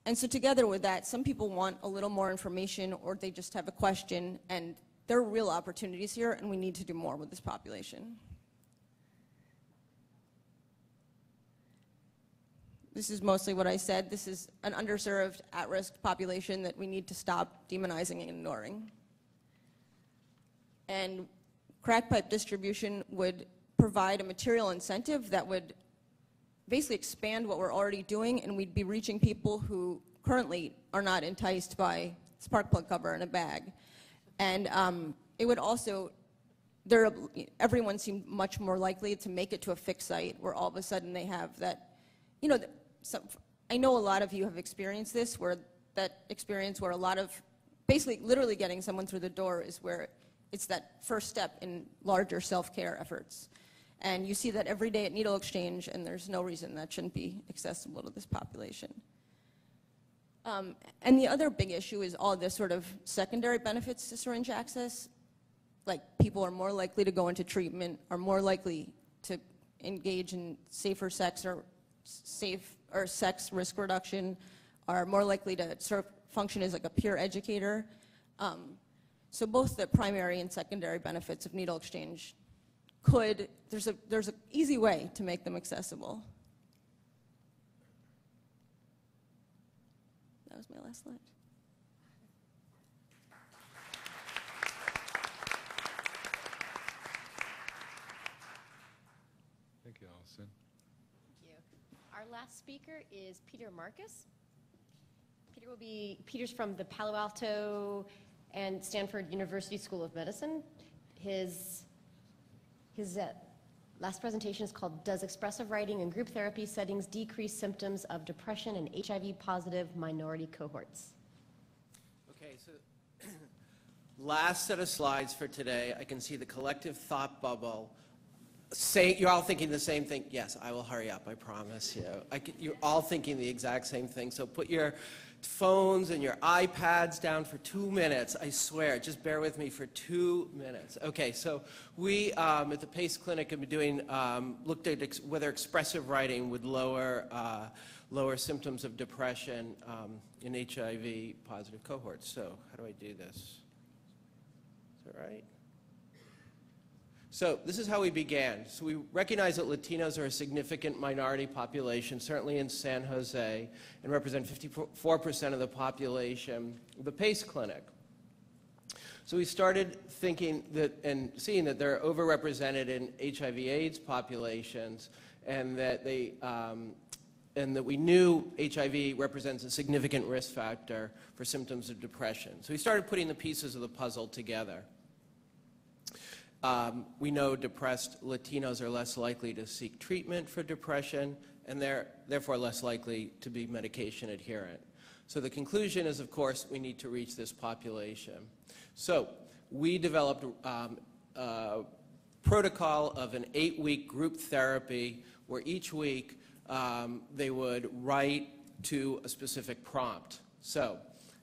And so together with that, some people want a little more information or they just have a question, and there are real opportunities here, and we need to do more with this population. This is mostly what I said. This is an underserved, at-risk population that we need to stop demonizing and ignoring. And crack pipe distribution would provide a material incentive that would basically expand what we're already doing, and we'd be reaching people who currently are not enticed by spark plug cover in a bag. And it would also, everyone seemed much more likely to make it to a fixed site where all of a sudden they have that, you know, I know a lot of you have experienced this, where that experience where a lot of, basically literally getting someone through the door is where it's that first step in larger self-care efforts. And you see that every day at needle exchange, and there's no reason that shouldn't be accessible to this population. And the other big issue is all this sort of secondary benefits to syringe access. Like, people are more likely to go into treatment, are more likely to engage in safer sex or sex risk reduction, are more likely to sort of function as like a peer educator. So both the primary and secondary benefits of needle exchange there's an easy way to make them accessible. That was my last slide. Thank you, Allison. Thank you. Our last speaker is Peter Marcus. Peter's from the Palo Alto and Stanford University School of Medicine. His last presentation is called "Does Expressive Writing in Group Therapy Settings Decrease Symptoms of Depression in HIV-Positive Minority Cohorts?" Okay, so last set of slides for today. I can see the collective thought bubble. You're all thinking the same thing. Yes, I will hurry up, I promise you. You're all thinking the exact same thing. So put your phones and your iPads down for 2 minutes. I swear, just bear with me for 2 minutes. Okay, so we at the PACE Clinic have been doing, looked at whether expressive writing would lower symptoms of depression in HIV-positive cohorts. So how do I do this? Is that right? So this is how we began. So we recognize that Latinos are a significant minority population, certainly in San Jose, and represent 54% of the population of the PACE Clinic. So we started thinking that and seeing that they're overrepresented in HIV/AIDS populations, and that we knew HIV represents a significant risk factor for symptoms of depression. So we started putting the pieces of the puzzle together. We know depressed Latinos are less likely to seek treatment for depression, and they're therefore less likely to be medication adherent. So the conclusion is, of course, we need to reach this population. So we developed a protocol of an 8-week group therapy where each week they would write to a specific prompt. So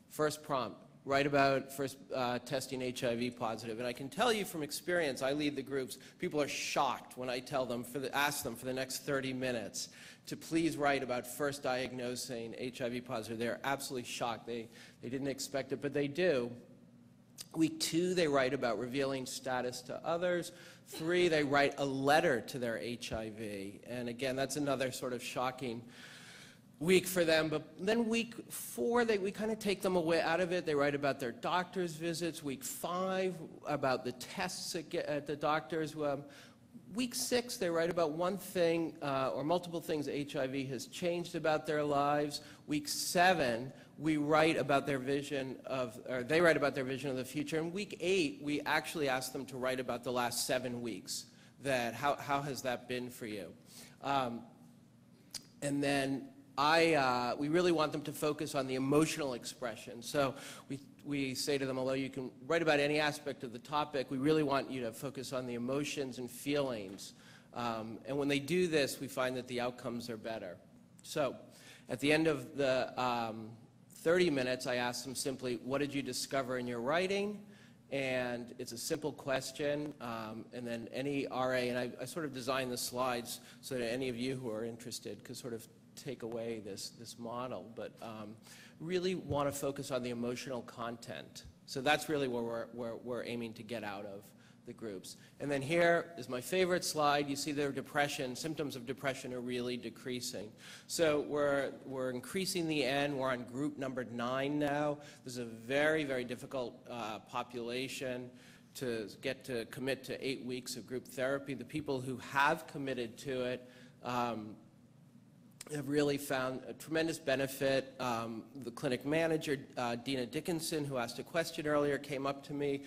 first prompt, write about first testing HIV positive. And I can tell you from experience, I lead the groups, people are shocked when I tell them, ask them for the next 30 minutes to please write about first diagnosing HIV positive. They're absolutely shocked. They didn't expect it, but they do. Week 2, they write about revealing status to others. 3, they write a letter to their HIV. And again, that's another sort of shocking week for them. But then week 4, we kind of take them away out of it. They write about their doctor's visits. Week 5, about the tests at the doctor's. Week 6, they write about one thing or multiple things HIV has changed about their lives. Week 7, we write about their vision of, or they write about their vision of the future. And week 8, we actually ask them to write about the last 7 weeks. How has that been for you? And then we really want them to focus on the emotional expression. So we say to them, although you can write about any aspect of the topic, we really want you to focus on the emotions and feelings. And when they do this, we find that the outcomes are better. So at the end of the 30 minutes, I ask them simply, what did you discover in your writing? And it's a simple question, and then any RA, and I sort of designed the slides so that any of you who are interested could sort of take away this model, but really want to focus on the emotional content. So that's really where we're aiming to get out of the groups. And then here is my favorite slide. You see their depression, symptoms of depression are really decreasing. So we're increasing the N. We're on group number 9 now. This is a very, very difficult population to get to commit to 8 weeks of group therapy. The people who have committed to it have really found a tremendous benefit. The clinic manager, Dina Dickinson, who asked a question earlier, came up to me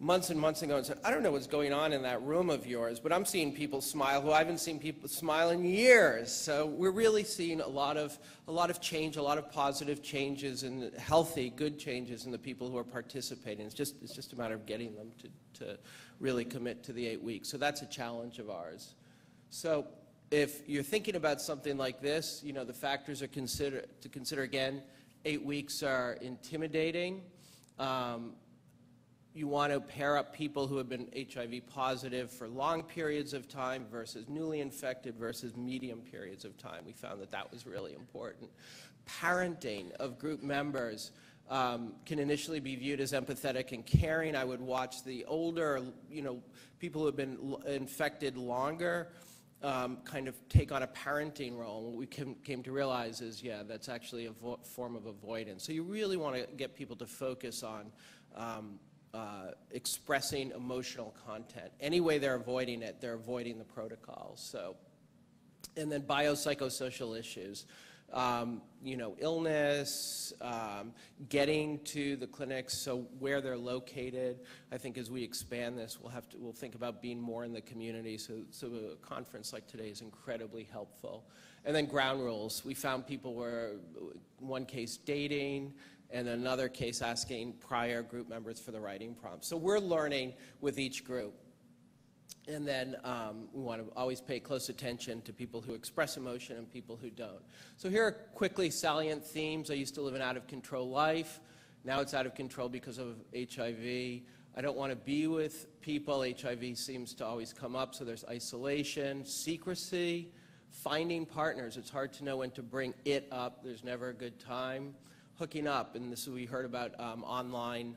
months and months ago and said, I don't know what's going on in that room of yours, but I'm seeing people smile who I haven't seen people smile in years. So we're really seeing a lot of change, a lot of positive changes and healthy, good changes in the people who are participating. It's just a matter of getting them to really commit to the 8 weeks. So that's a challenge of ours. So if you're thinking about something like this, you know, the factors are to consider again. 8 weeks are intimidating. You want to pair up people who have been HIV positive for long periods of time versus newly infected versus medium periods of time. We found that was really important. Parenting of group members can initially be viewed as empathetic and caring. I would watch the older, people who have been infected longer kind of take on a parenting role. What we came to realize is, yeah, that's actually a form of avoidance. So you really want to get people to focus on expressing emotional content. Any way they're avoiding it, they're avoiding the protocols. So, and then biopsychosocial issues. illness, getting to the clinics, so where they're located. I think as we expand this, we'll think about being more in the community, so a conference like today is incredibly helpful. And then ground rules. We found people were, one case dating, and another case asking prior group members for the writing prompt. So we're learning with each group. And then we want to always pay close attention to people who express emotion and people who don't. So here are quickly salient themes. I used to live an out-of-control life. Now it's out of control because of HIV. I don't want to be with people. HIV seems to always come up, so there's isolation, secrecy, finding partners. It's hard to know when to bring it up. There's never a good time. Hooking up, and this we heard about online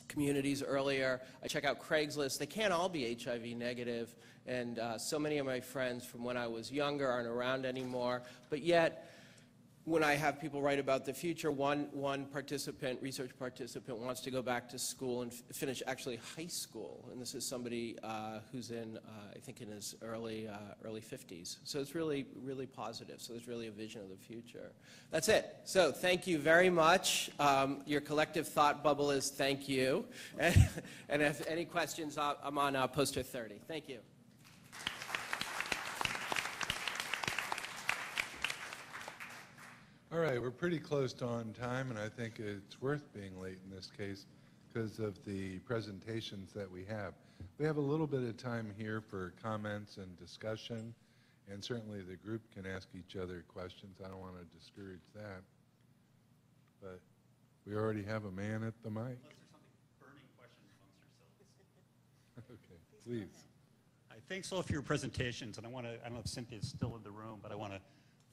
communities earlier. I check out Craigslist. They can't all be HIV negative, and so many of my friends from when I was younger aren't around anymore. But yet, when I have people write about the future, one research participant wants to go back to school and finish actually high school, and this is somebody who's in, I think, in his early 50s. So it's really, really positive. So there's really a vision of the future. That's it. So thank you very much. Your collective thought bubble is thank you. And if any questions, I'm on poster 30. Thank you. All right, we're pretty close to on time, and I think it's worth being late in this case because of the presentations that we have. We have a little bit of time here for comments and discussion, and certainly the group can ask each other questions. I don't want to discourage that. But we already have a man at the mic. Unless there's something burning questions amongst yourselves. Okay, please. Hi, thanks all for your presentations, and I don't know if Cynthia's still in the room, but I want to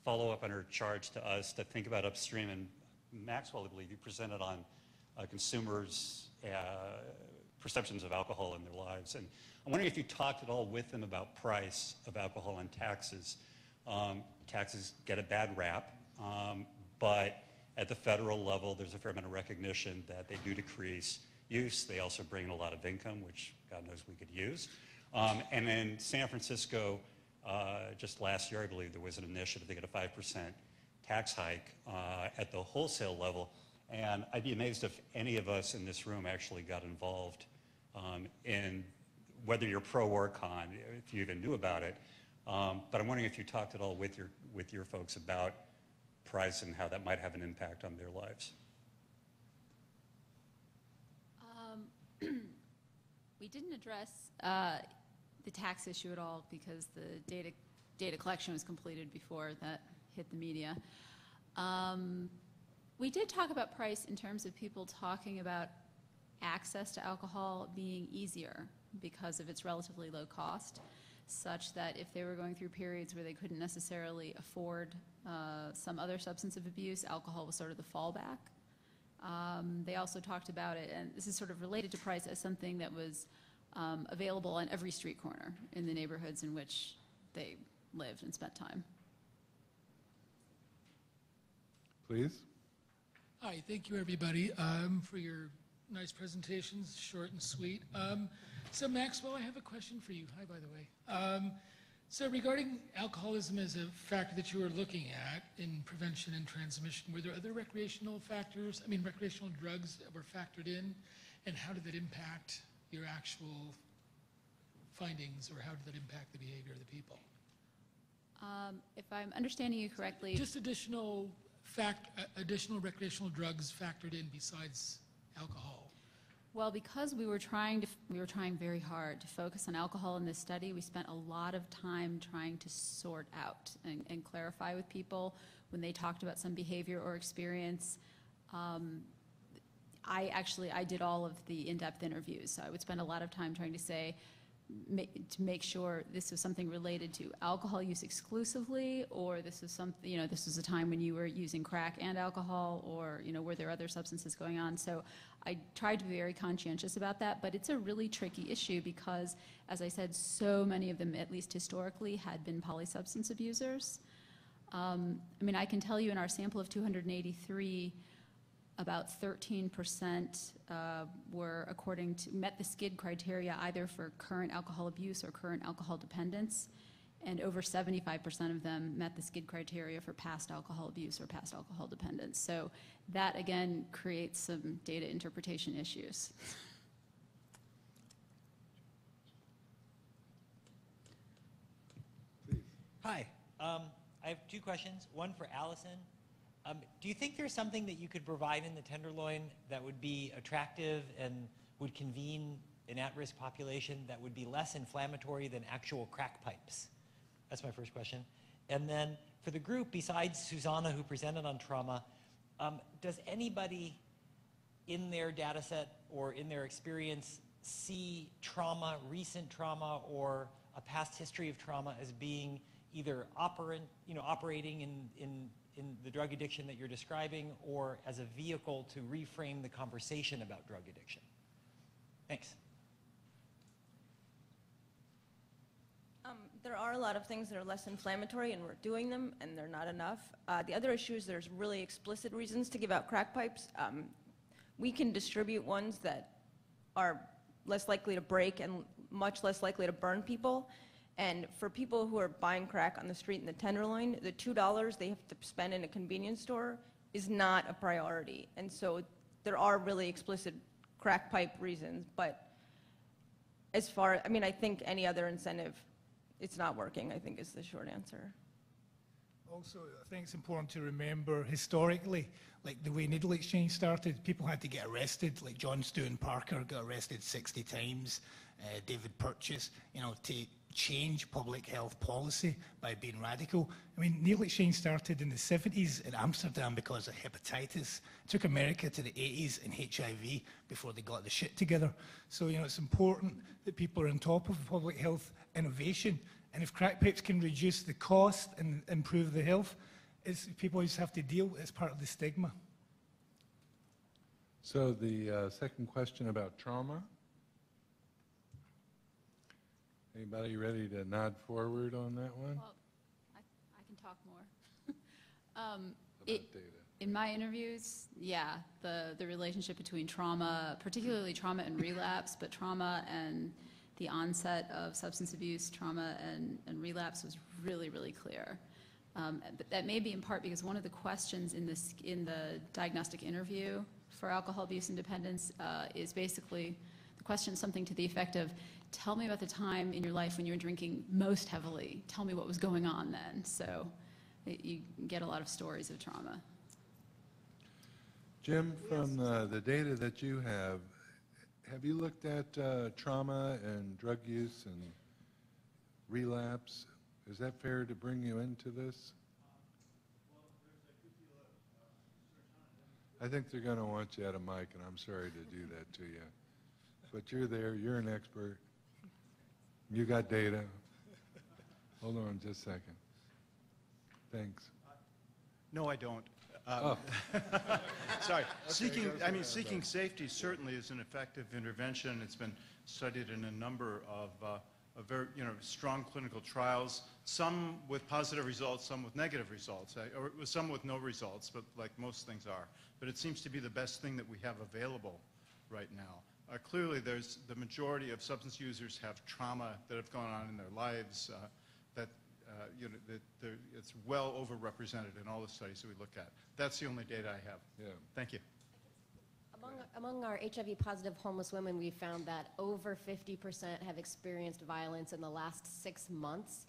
follow up on her charge to us to think about upstream. And Maxwell, I believe, you presented on consumers' perceptions of alcohol in their lives. And I'm wondering if you talked at all with them about price of alcohol and taxes. Taxes get a bad rap, but at the federal level, there's a fair amount of recognition that they do decrease use. They also bring in a lot of income, which God knows we could use. And in San Francisco, just last year, I believe, there was an initiative to get a 5% tax hike at the wholesale level. And I'd be amazed if any of us in this room actually got involved in whether you're pro or con, if you even knew about it. But I'm wondering if you talked at all with your folks about price and how that might have an impact on their lives. We didn't address the tax issue at all because the data collection was completed before that hit the media. We did talk about price in terms of people talking about access to alcohol being easier because of its relatively low cost, such that if they were going through periods where they couldn't necessarily afford some other substance of abuse, alcohol was sort of the fallback. They also talked about it, and this is sort of related to price, as something that was available on every street corner in the neighborhoods in which they lived and spent time. Please. Hi, thank you everybody for your nice presentations, short and sweet. So Maxwell, I have a question for you. Hi, by the way. So regarding alcoholism as a factor that you were looking at in prevention and transmission, were there other recreational factors, recreational drugs that were factored in, and how did that impact your actual findings, or how did that impact the behavior of the people? If I'm understanding you correctly, Just additional recreational drugs factored in besides alcohol. well, because we were trying very hard to focus on alcohol in this study, we spent a lot of time trying to sort out and clarify with people when they talked about some behavior or experience. I did all of the in-depth interviews, so I would spend a lot of time trying to make sure this was something related to alcohol use exclusively, or this was something, this was a time when you were using crack and alcohol, or, were there other substances going on? So I tried to be very conscientious about that, but it's a really tricky issue because, as I said, so many of them, at least historically, had been polysubstance abusers. I can tell you in our sample of 283, about 13% were met the SCID criteria either for current alcohol abuse or current alcohol dependence. and over 75% of them met the SCID criteria for past alcohol abuse or past alcohol dependence. So that, again, creates some data interpretation issues. Hi. I have two questions. One for Allison. Do you think there's something that you could provide in the Tenderloin that would be attractive and would convene an at-risk population that would be less inflammatory than actual crack pipes? That's my first question. And then for the group, besides Susannah, who presented on trauma, does anybody in their data set or in their experience see trauma, recent trauma, or a past history of trauma as being either operating in the drug addiction that you're describing, or as a vehicle to reframe the conversation about drug addiction? Thanks. There are a lot of things that are less inflammatory, and we're doing them, and they're not enough. The other issue is there's really explicit reasons to give out crack pipes. We can distribute ones that are less likely to break and much less likely to burn people. And for people who are buying crack on the street in the Tenderloin, the $2 they have to spend in a convenience store is not a priority. And so there are really explicit crack pipe reasons, but as far, I mean, I think any other incentive, it's not working, I think is the short answer. Also, I think it's important to remember historically, like the way needle exchange started, people had to get arrested, like John Stewart Parker got arrested 60 times, David Purchase, to change public health policy by being radical. I mean, needle exchange started in the 70s in Amsterdam because of hepatitis. It took America to the 80s in HIV before they got the shit together. So, it's important that people are on top of public health innovation. And if crack pipes can reduce the cost and improve the health, people always have to deal as part of the stigma. So the second question about trauma. Anybody ready to nod forward on that one? Well, I can talk more. Data. In my interviews, yeah, the relationship between trauma, particularly trauma and relapse, but trauma and the onset of substance abuse, trauma and relapse was really, really clear. But that may be in part because one of the questions in the diagnostic interview for alcohol abuse and dependence is basically the question something to the effect of, tell me about the time in your life when you were drinking most heavily. Tell me what was going on then. So you get a lot of stories of trauma. Jim, from the data that you have you looked at trauma and drug use and relapse? Is that fair to bring you into this? I think they're going to want you at a mic, and I'm sorry to do that to you. But you're there, you're an expert. You got data. Hold on just a second. Thanks. No, I don't. Oh. Sorry. Okay, Seeking safety certainly is an effective intervention. It's been studied in a number of very, strong clinical trials, some with positive results, some with negative results, or some with no results, but like most things are. But it seems to be the best thing that we have available right now. Clearly, there's the majority of substance users have trauma that have gone on in their lives it's well overrepresented in all the studies that we look at. That's the only data I have. Yeah. Thank you. Among our HIV-positive homeless women, we found that over 50% have experienced violence in the last 6 months,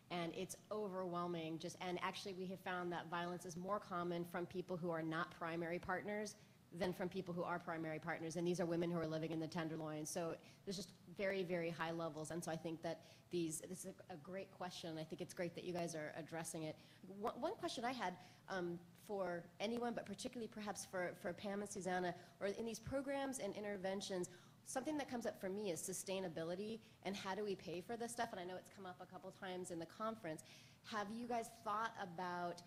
and it's overwhelming. And actually, we have found that violence is more common from people who are not primary partners than from people who are primary partners, and these are women who are living in the Tenderloin. So there's just very, very high levels, and so I think that this is a great question. I think it's great that you guys are addressing it. One question I had for anyone, but particularly perhaps for Pam and Susannah, or in these programs and interventions, something that comes up for me is sustainability and how do we pay for this stuff, and I know it's come up a couple times in the conference. Have you guys thought about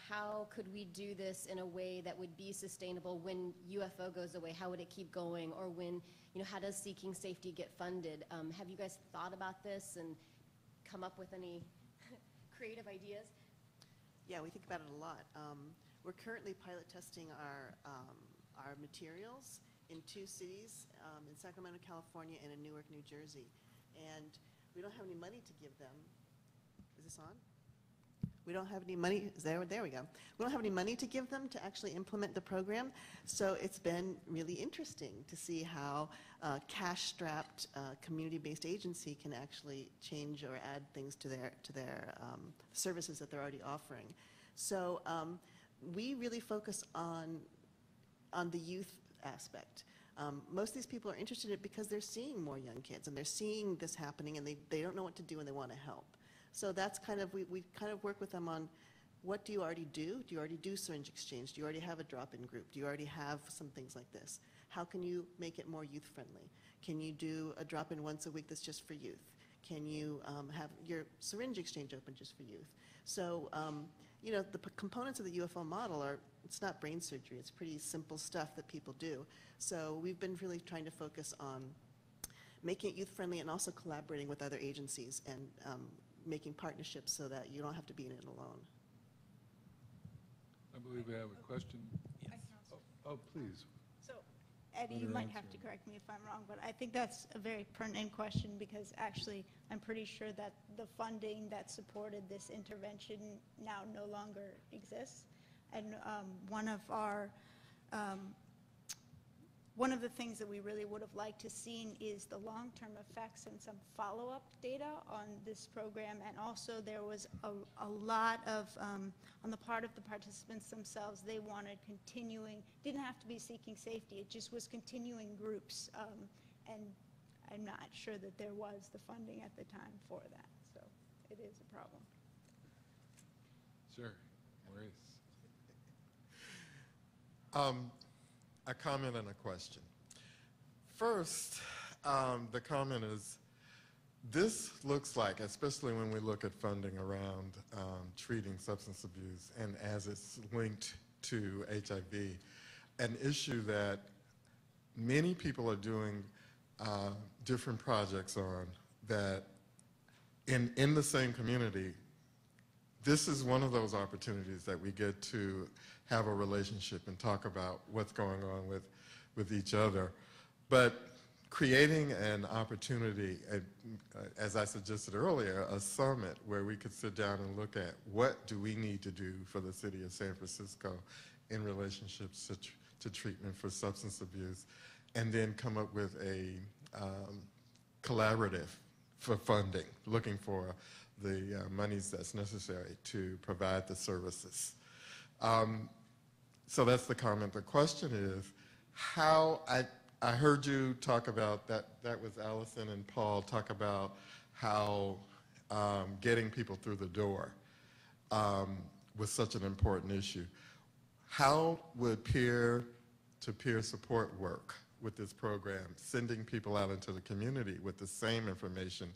how could we do this in a way that would be sustainable when UFO goes away? How would it keep going? Or when, how does Seeking Safety get funded? Have you guys thought about this and come up with any creative ideas? Yeah, we think about it a lot. We're currently pilot testing our materials in 2 cities, in Sacramento, California, and in Newark, New Jersey. And we don't have any money to give them, Is this on? We don't have any money, there we go. We don't have any money to give them to actually implement the program, so it's been really interesting to see how a cash-strapped, community-based agency can actually change or add things to their services that they're already offering. So we really focus on the youth aspect. Most of these people are interested in it because they're seeing more young kids, and they're seeing this happening, and they don't know what to do, and they want to help. So that's kind of, we kind of work with them on, what do you already do? Do you already do syringe exchange? Do you already have a drop-in group? Do you already have some things like this? How can you make it more youth-friendly? Can you do a drop-in once a week that's just for youth? Can you have your syringe exchange open just for youth? So, you know, the components of the UFO model are, it's not brain surgery, it's pretty simple stuff that people do. So we've been really trying to focus on making it youth-friendly and also collaborating with other agencies and making partnerships so that you don't have to be in it alone. I believe we have a question. Oh, please. So, Eddie, you might have to correct me if I'm wrong, but I think that's a very pertinent question because actually I'm pretty sure that the funding that supported this intervention now no longer exists. And one of the things that we really would have liked to seen is the long-term effects and some follow-up data on this program. And also there was a lot of, on the part of the participants themselves, they wanted continuing, didn't have to be seeking safety, it just was continuing groups. And I'm not sure that there was the funding at the time for that. So it is a problem. Sure, Maurice. A comment and a question. First, the comment is, this looks like, especially when we look at funding around treating substance abuse and as it's linked to HIV, an issue that many people are doing different projects on that in the same community. This is one of those opportunities that we get to have a relationship and talk about what's going on with each other. But creating an opportunity, as I suggested earlier, a summit where we could sit down and look at what do we need to do for the city of San Francisco in relationships to treatment for substance abuse, and then come up with a collaborative for funding, looking for the monies that's necessary to provide the services. So that's the comment. The question is, how, I heard you talk about, that was Allison and Paul, talk about how getting people through the door was such an important issue. How would peer-to-peer support work with this program, sending people out into the community with the same information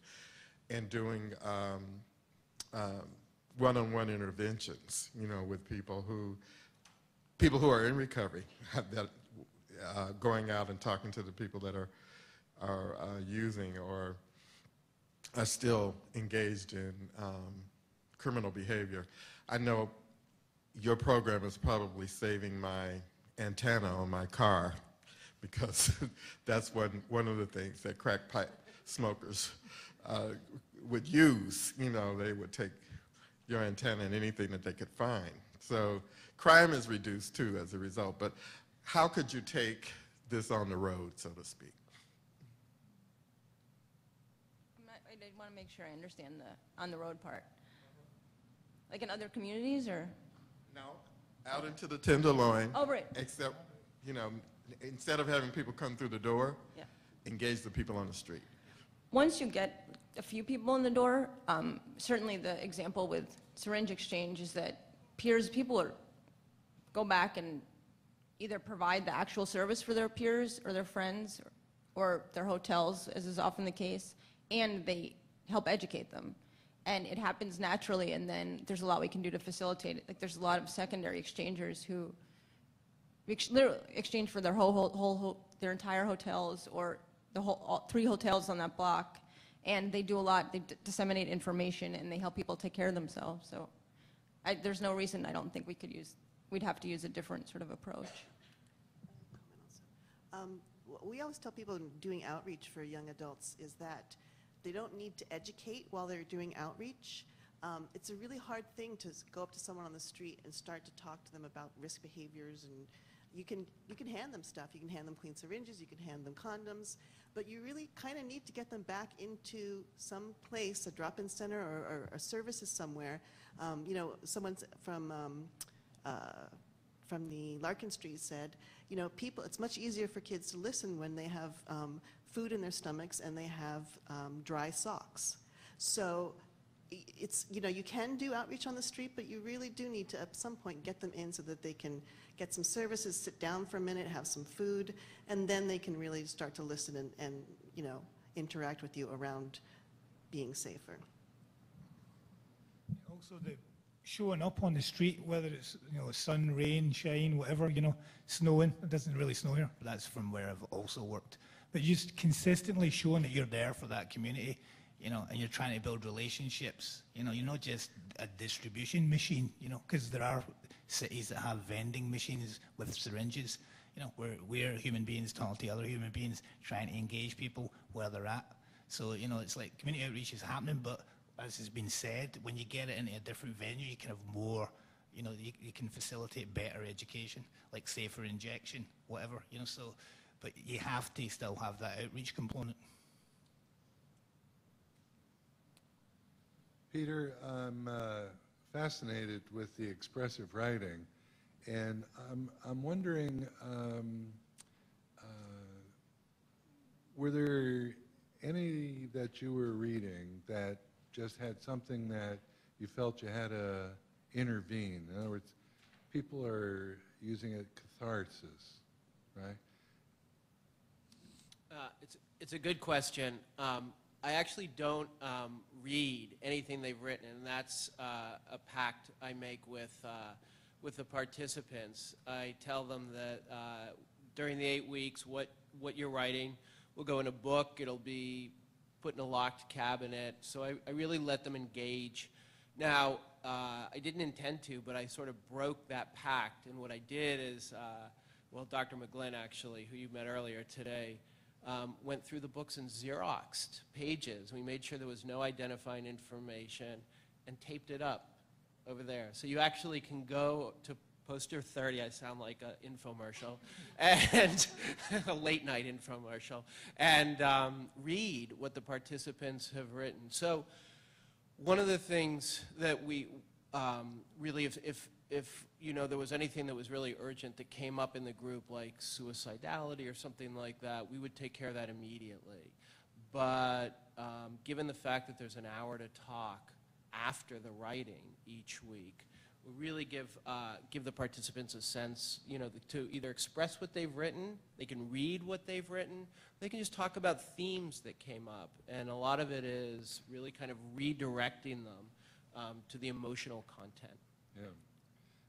and doing one-on-one interventions, you know, with people who are in recovery, that going out and talking to the people that are using or are still engaged in criminal behavior. I know your program is probably saving my antenna on my car, because that's one of the things that crack pipe smokers would use. You know, they would take your antenna and anything that they could find. So crime is reduced too as a result, but how could you take this on the road, so to speak? I want to make sure I understand the on the road part. Like in other communities, or? No, out into the Tenderloin. Oh, right. Except, you know, instead of having people come through the door, Yeah. engage the people on the street. Once you get a few people in the door, certainly the example with syringe exchange is that people go back and either provide the actual service for their peers or their friends or their hotels, as is often the case, and they help educate them. And it happens naturally, and then there's a lot we can do to facilitate it. Like there's a lot of secondary exchangers who literally exchange for their their entire hotels or all 3 hotels on that block, and they do a lot. They disseminate information and they help people take care of themselves. So there's no reason I don't think we'd have to use a different sort of approach. We always tell people doing outreach for young adults is that they don't need to educate while they're doing outreach. It's a really hard thing to go up to someone on the street and start to talk to them about risk behaviors, and you can hand them stuff. You can hand them clean syringes, you can hand them condoms, but you really kind of need to get them back into some place, a drop-in center or a services somewhere. You know, someone from the Larkin Street said, you know, it's much easier for kids to listen when they have food in their stomachs and they have dry socks. So it's, you know, you can do outreach on the street, but you really do need to at some point get them in so that they can get some services, sit down for a minute, have some food, and then they can really start to listen and you know, interact with you around being safer. Also, the showing up on the street, whether it's, you know, sun, rain, shine, whatever, you know, snowing. It doesn't really snow here, but that's from where I've also worked. But just consistently showing that you're there for that community, you know, and you're trying to build relationships. You know, you're not just a distribution machine, you know, because there are cities that have vending machines with syringes. You know, we're human beings talking to other human beings, trying to engage people where they're at. So, you know, it's like community outreach is happening, but as has been said, when you get it into a different venue, you can have more, you know, you can facilitate better education, like safer injection, whatever, you know, so, but you have to still have that outreach component. Peter, I'm fascinated with the expressive writing, and I'm wondering, were there any that you were reading that just had something that you felt you had to intervene? In other words, people are using it catharsis, right? It's a good question. I actually don't read anything they've written, and that's a pact I make with the participants. I tell them that during the 8 weeks, what you're writing will go in a book. It'll be put in a locked cabinet. So I really let them engage. Now, I didn't intend to, but I sort of broke that pact. And what I did is, well, Dr. McGlynn, actually, who you met earlier today, went through the books and Xeroxed pages. We made sure there was no identifying information and taped it up over there. So you actually can go to poster 30, I sound like an infomercial, and a late night infomercial, and read what the participants have written. So one of the things that we really, if you know, there was anything that was really urgent that came up in the group, like suicidality or something like that, we would take care of that immediately. But given the fact that there's an hour to talk after the writing each week, we really give the participants a sense, you know, to either express what they've written, they can read what they've written, they can just talk about themes that came up. And a lot of it is really kind of redirecting them to the emotional content. Yeah.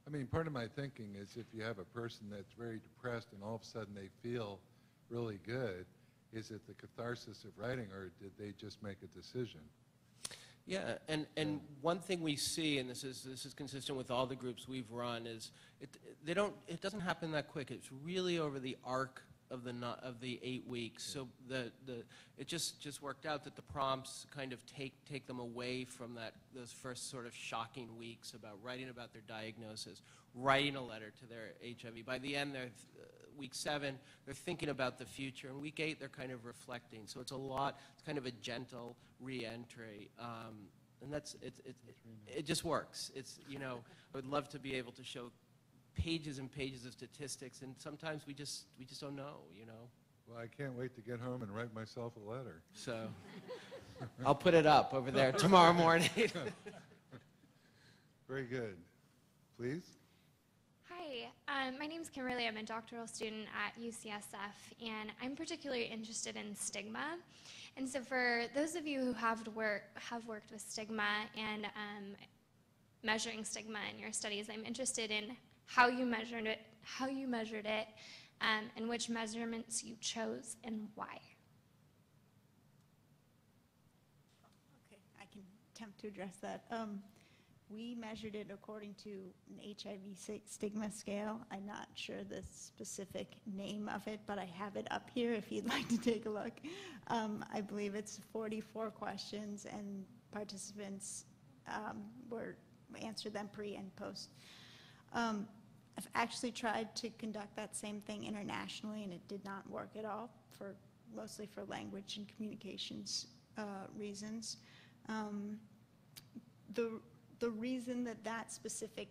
I mean, part of my thinking is if you have a person that's very depressed and all of a sudden they feel really good, is it the catharsis of writing, or did they just make a decision? Yeah, and one thing we see, and this is consistent with all the groups we've run, is it doesn't happen that quick. It's really over the arc of the 8 weeks. So it just worked out that the prompts kind of take them away from those first sort of shocking weeks about writing about their diagnosis, writing a letter to their HIV. By the end, they're week 7, they're thinking about the future, and week 8, they're kind of reflecting. So it's kind of a gentle re-entry, and it just works. It's, you know, I would love to be able to show pages and pages of statistics, and sometimes we just don't know, you know. Well, I can't wait to get home and write myself a letter. So I'll put it up over there tomorrow morning. Very good. Please. Hi, my name is Kimberly. I'm a doctoral student at UCSF, and I'm particularly interested in stigma. And so for those of you who have worked with stigma and measuring stigma in your studies, I'm interested in how you measured it, and which measurements you chose and why. Okay, I can attempt to address that. We measured it according to an HIV stigma scale. I'm not sure the specific name of it, but I have it up here if you'd like to take a look. I believe it's 44 questions, and participants answer them pre and post. I've actually tried to conduct that same thing internationally, and it did not work at all, mostly for language and communications reasons. The reason that specific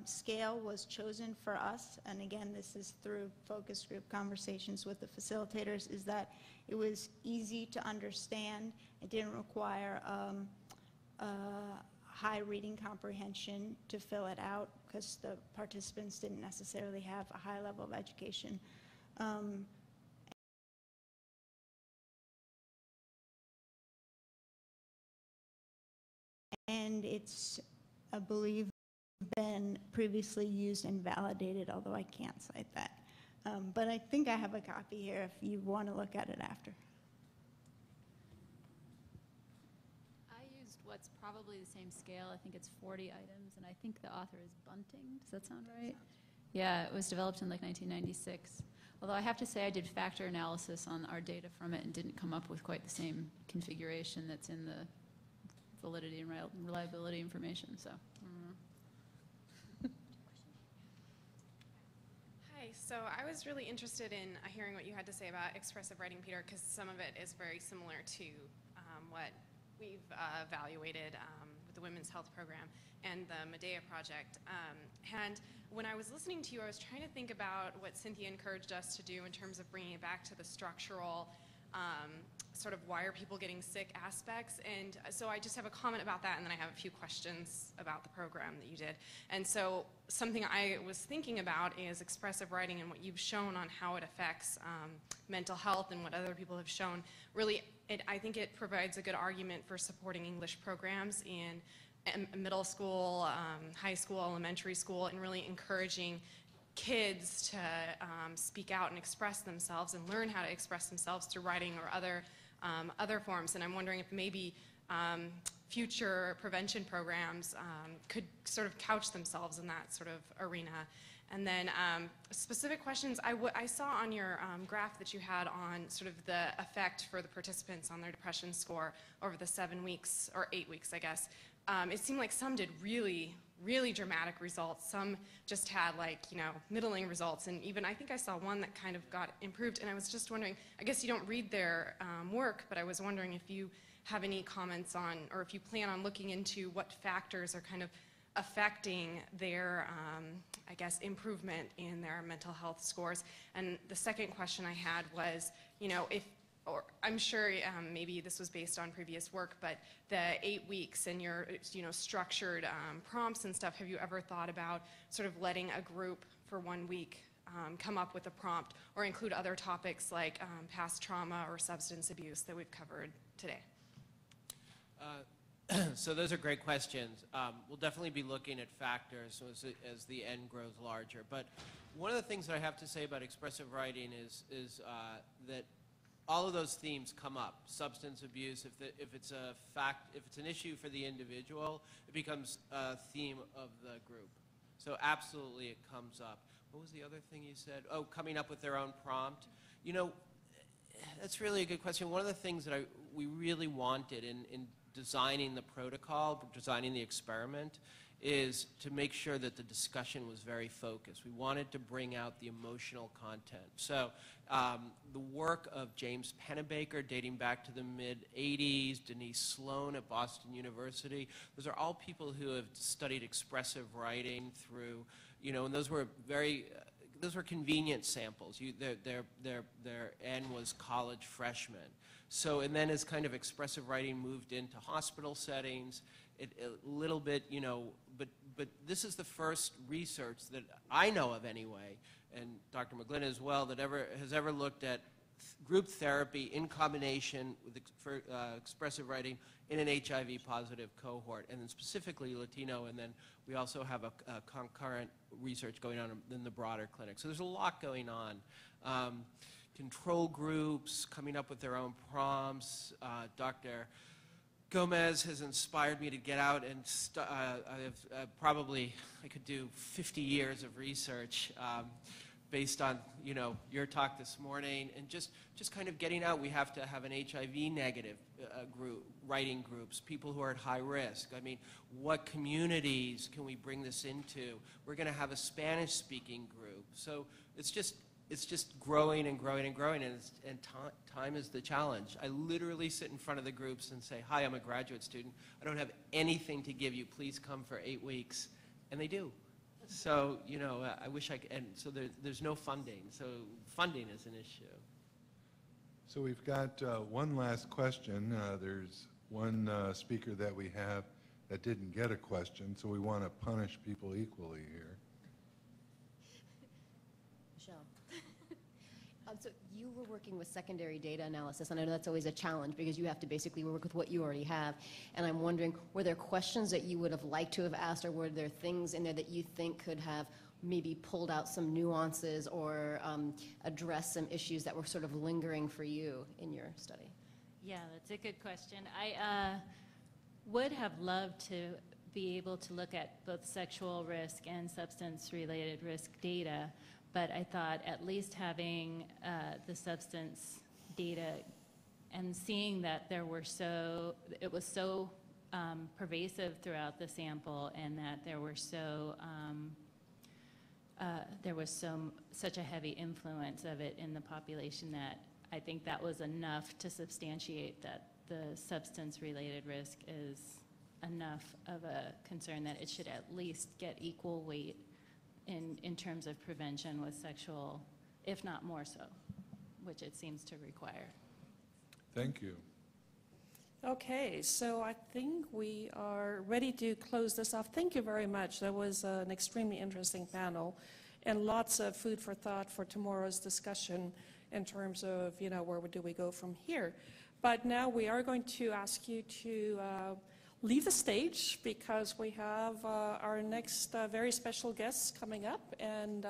scale was chosen for us, and again, this is through focus group conversations with the facilitators, is that it was easy to understand. It didn't require high reading comprehension to fill it out because the participants didn't necessarily have a high level of education. And it's, I believe, been previously used and validated, although I can't cite that. But I think I have a copy here if you want to look at it after. I used what's probably the same scale. I think it's 40 items, and I think the author is Bunting. Does that sound right? Yeah, it was developed in like 1996. Although I have to say I did factor analysis on our data from it and didn't come up with quite the same configuration that's in the validity and reliability information, so. Hi, so I was really interested in hearing what you had to say about expressive writing, Peter, because some of it is very similar to what we've evaluated with the Women's Health Program and the Medea Project. And when I was listening to you, I was trying to think about what Cynthia encouraged us to do in terms of bringing it back to the structural sort of why are people getting sick aspects. And so I just have a comment about that, and then I have a few questions about the program that you did. And so something I was thinking about is expressive writing and what you've shown on how it affects mental health and what other people have shown. Really, I think it provides a good argument for supporting English programs in middle school, high school, elementary school, and really encouraging kids to speak out and express themselves and learn how to express themselves through writing or other forms. And I'm wondering if maybe future prevention programs could sort of couch themselves in that sort of arena. And then specific questions, I saw on your graph that you had on sort of the effect for the participants on their depression score over the 7 weeks, or 8 weeks, I guess. It seemed like some did really, really dramatic results. Some just had middling results, and even I think I saw one that kind of got improved. And I was just wondering, I guess you don't read their work, but I was wondering if you have any comments on, or if you plan on looking into what factors are kind of affecting their, I guess, improvement in their mental health scores. And the second question I had was, or I'm sure maybe this was based on previous work, but the 8 weeks and your structured prompts and stuff, have you ever thought about sort of letting a group for 1 week come up with a prompt or include other topics like past trauma or substance abuse that we've covered today? So those are great questions. We'll definitely be looking at factors as the N grows larger. But one of the things that I have to say about expressive writing is that all of those themes come up. Substance abuse, if it's an issue for the individual, it becomes a theme of the group. So absolutely it comes up. What was the other thing you said? Oh, coming up with their own prompt. That's really a good question. One of the things that we really wanted in designing the protocol, designing the experiment, is to make sure that the discussion was very focused. We wanted to bring out the emotional content. So the work of James Pennebaker dating back to the mid-'80s, Denise Sloan at Boston University, those are all people who have studied expressive writing through, and those were convenient samples. Their N was college freshmen. So, and then as kind of expressive writing moved into hospital settings, a little bit, but this is the first research that I know of anyway, and Dr. McGlynn as well, that has ever looked at group therapy in combination with expressive writing in an HIV-positive cohort, and then specifically Latino, and then we also have a concurrent research going on in the broader clinic. So there's a lot going on. Control groups, coming up with their own prompts. Dr. Gomez has inspired me to get out and I could do 50 years of research. based on, you know, your talk this morning, and just kind of getting out. We have to have an HIV negative group, writing groups, people who are at high risk. I mean, what communities can we bring this into? We're going to have a Spanish speaking group. So it's just growing and growing and growing, and time is the challenge. I literally sit in front of the groups and say, hi, I'm a graduate student. I don't have anything to give you. Please come for 8 weeks. And they do. So, you know, I wish I could, and so there's no funding. So funding is an issue. So we've got one last question. There's one speaker that we have that didn't get a question, so we want to punish people equally here. Michelle. So you were working with secondary data analysis, and I know that's always a challenge because you have to basically work with what you already have. And I'm wondering, were there questions that you would have liked to have asked, or were there things in there that you think could have maybe pulled out some nuances or addressed some issues that were sort of lingering for you in your study? Yeah, that's a good question. I would have loved to be able to look at both sexual risk and substance-related risk data, but I thought at least having the substance data and seeing that it was so pervasive throughout the sample, and that there was such a heavy influence of it in the population, that I think that was enough to substantiate that the substance-related risk is enough of a concern that it should at least get equal weight in terms of prevention with sexual, if not more so, which it seems to require. Thank you. Okay, so I think we are ready to close this off. Thank you very much. That was an extremely interesting panel, and lots of food for thought for tomorrow's discussion in terms of, you know, where do we go from here. But now we are going to ask you to leave the stage, because we have our next very special guests coming up, and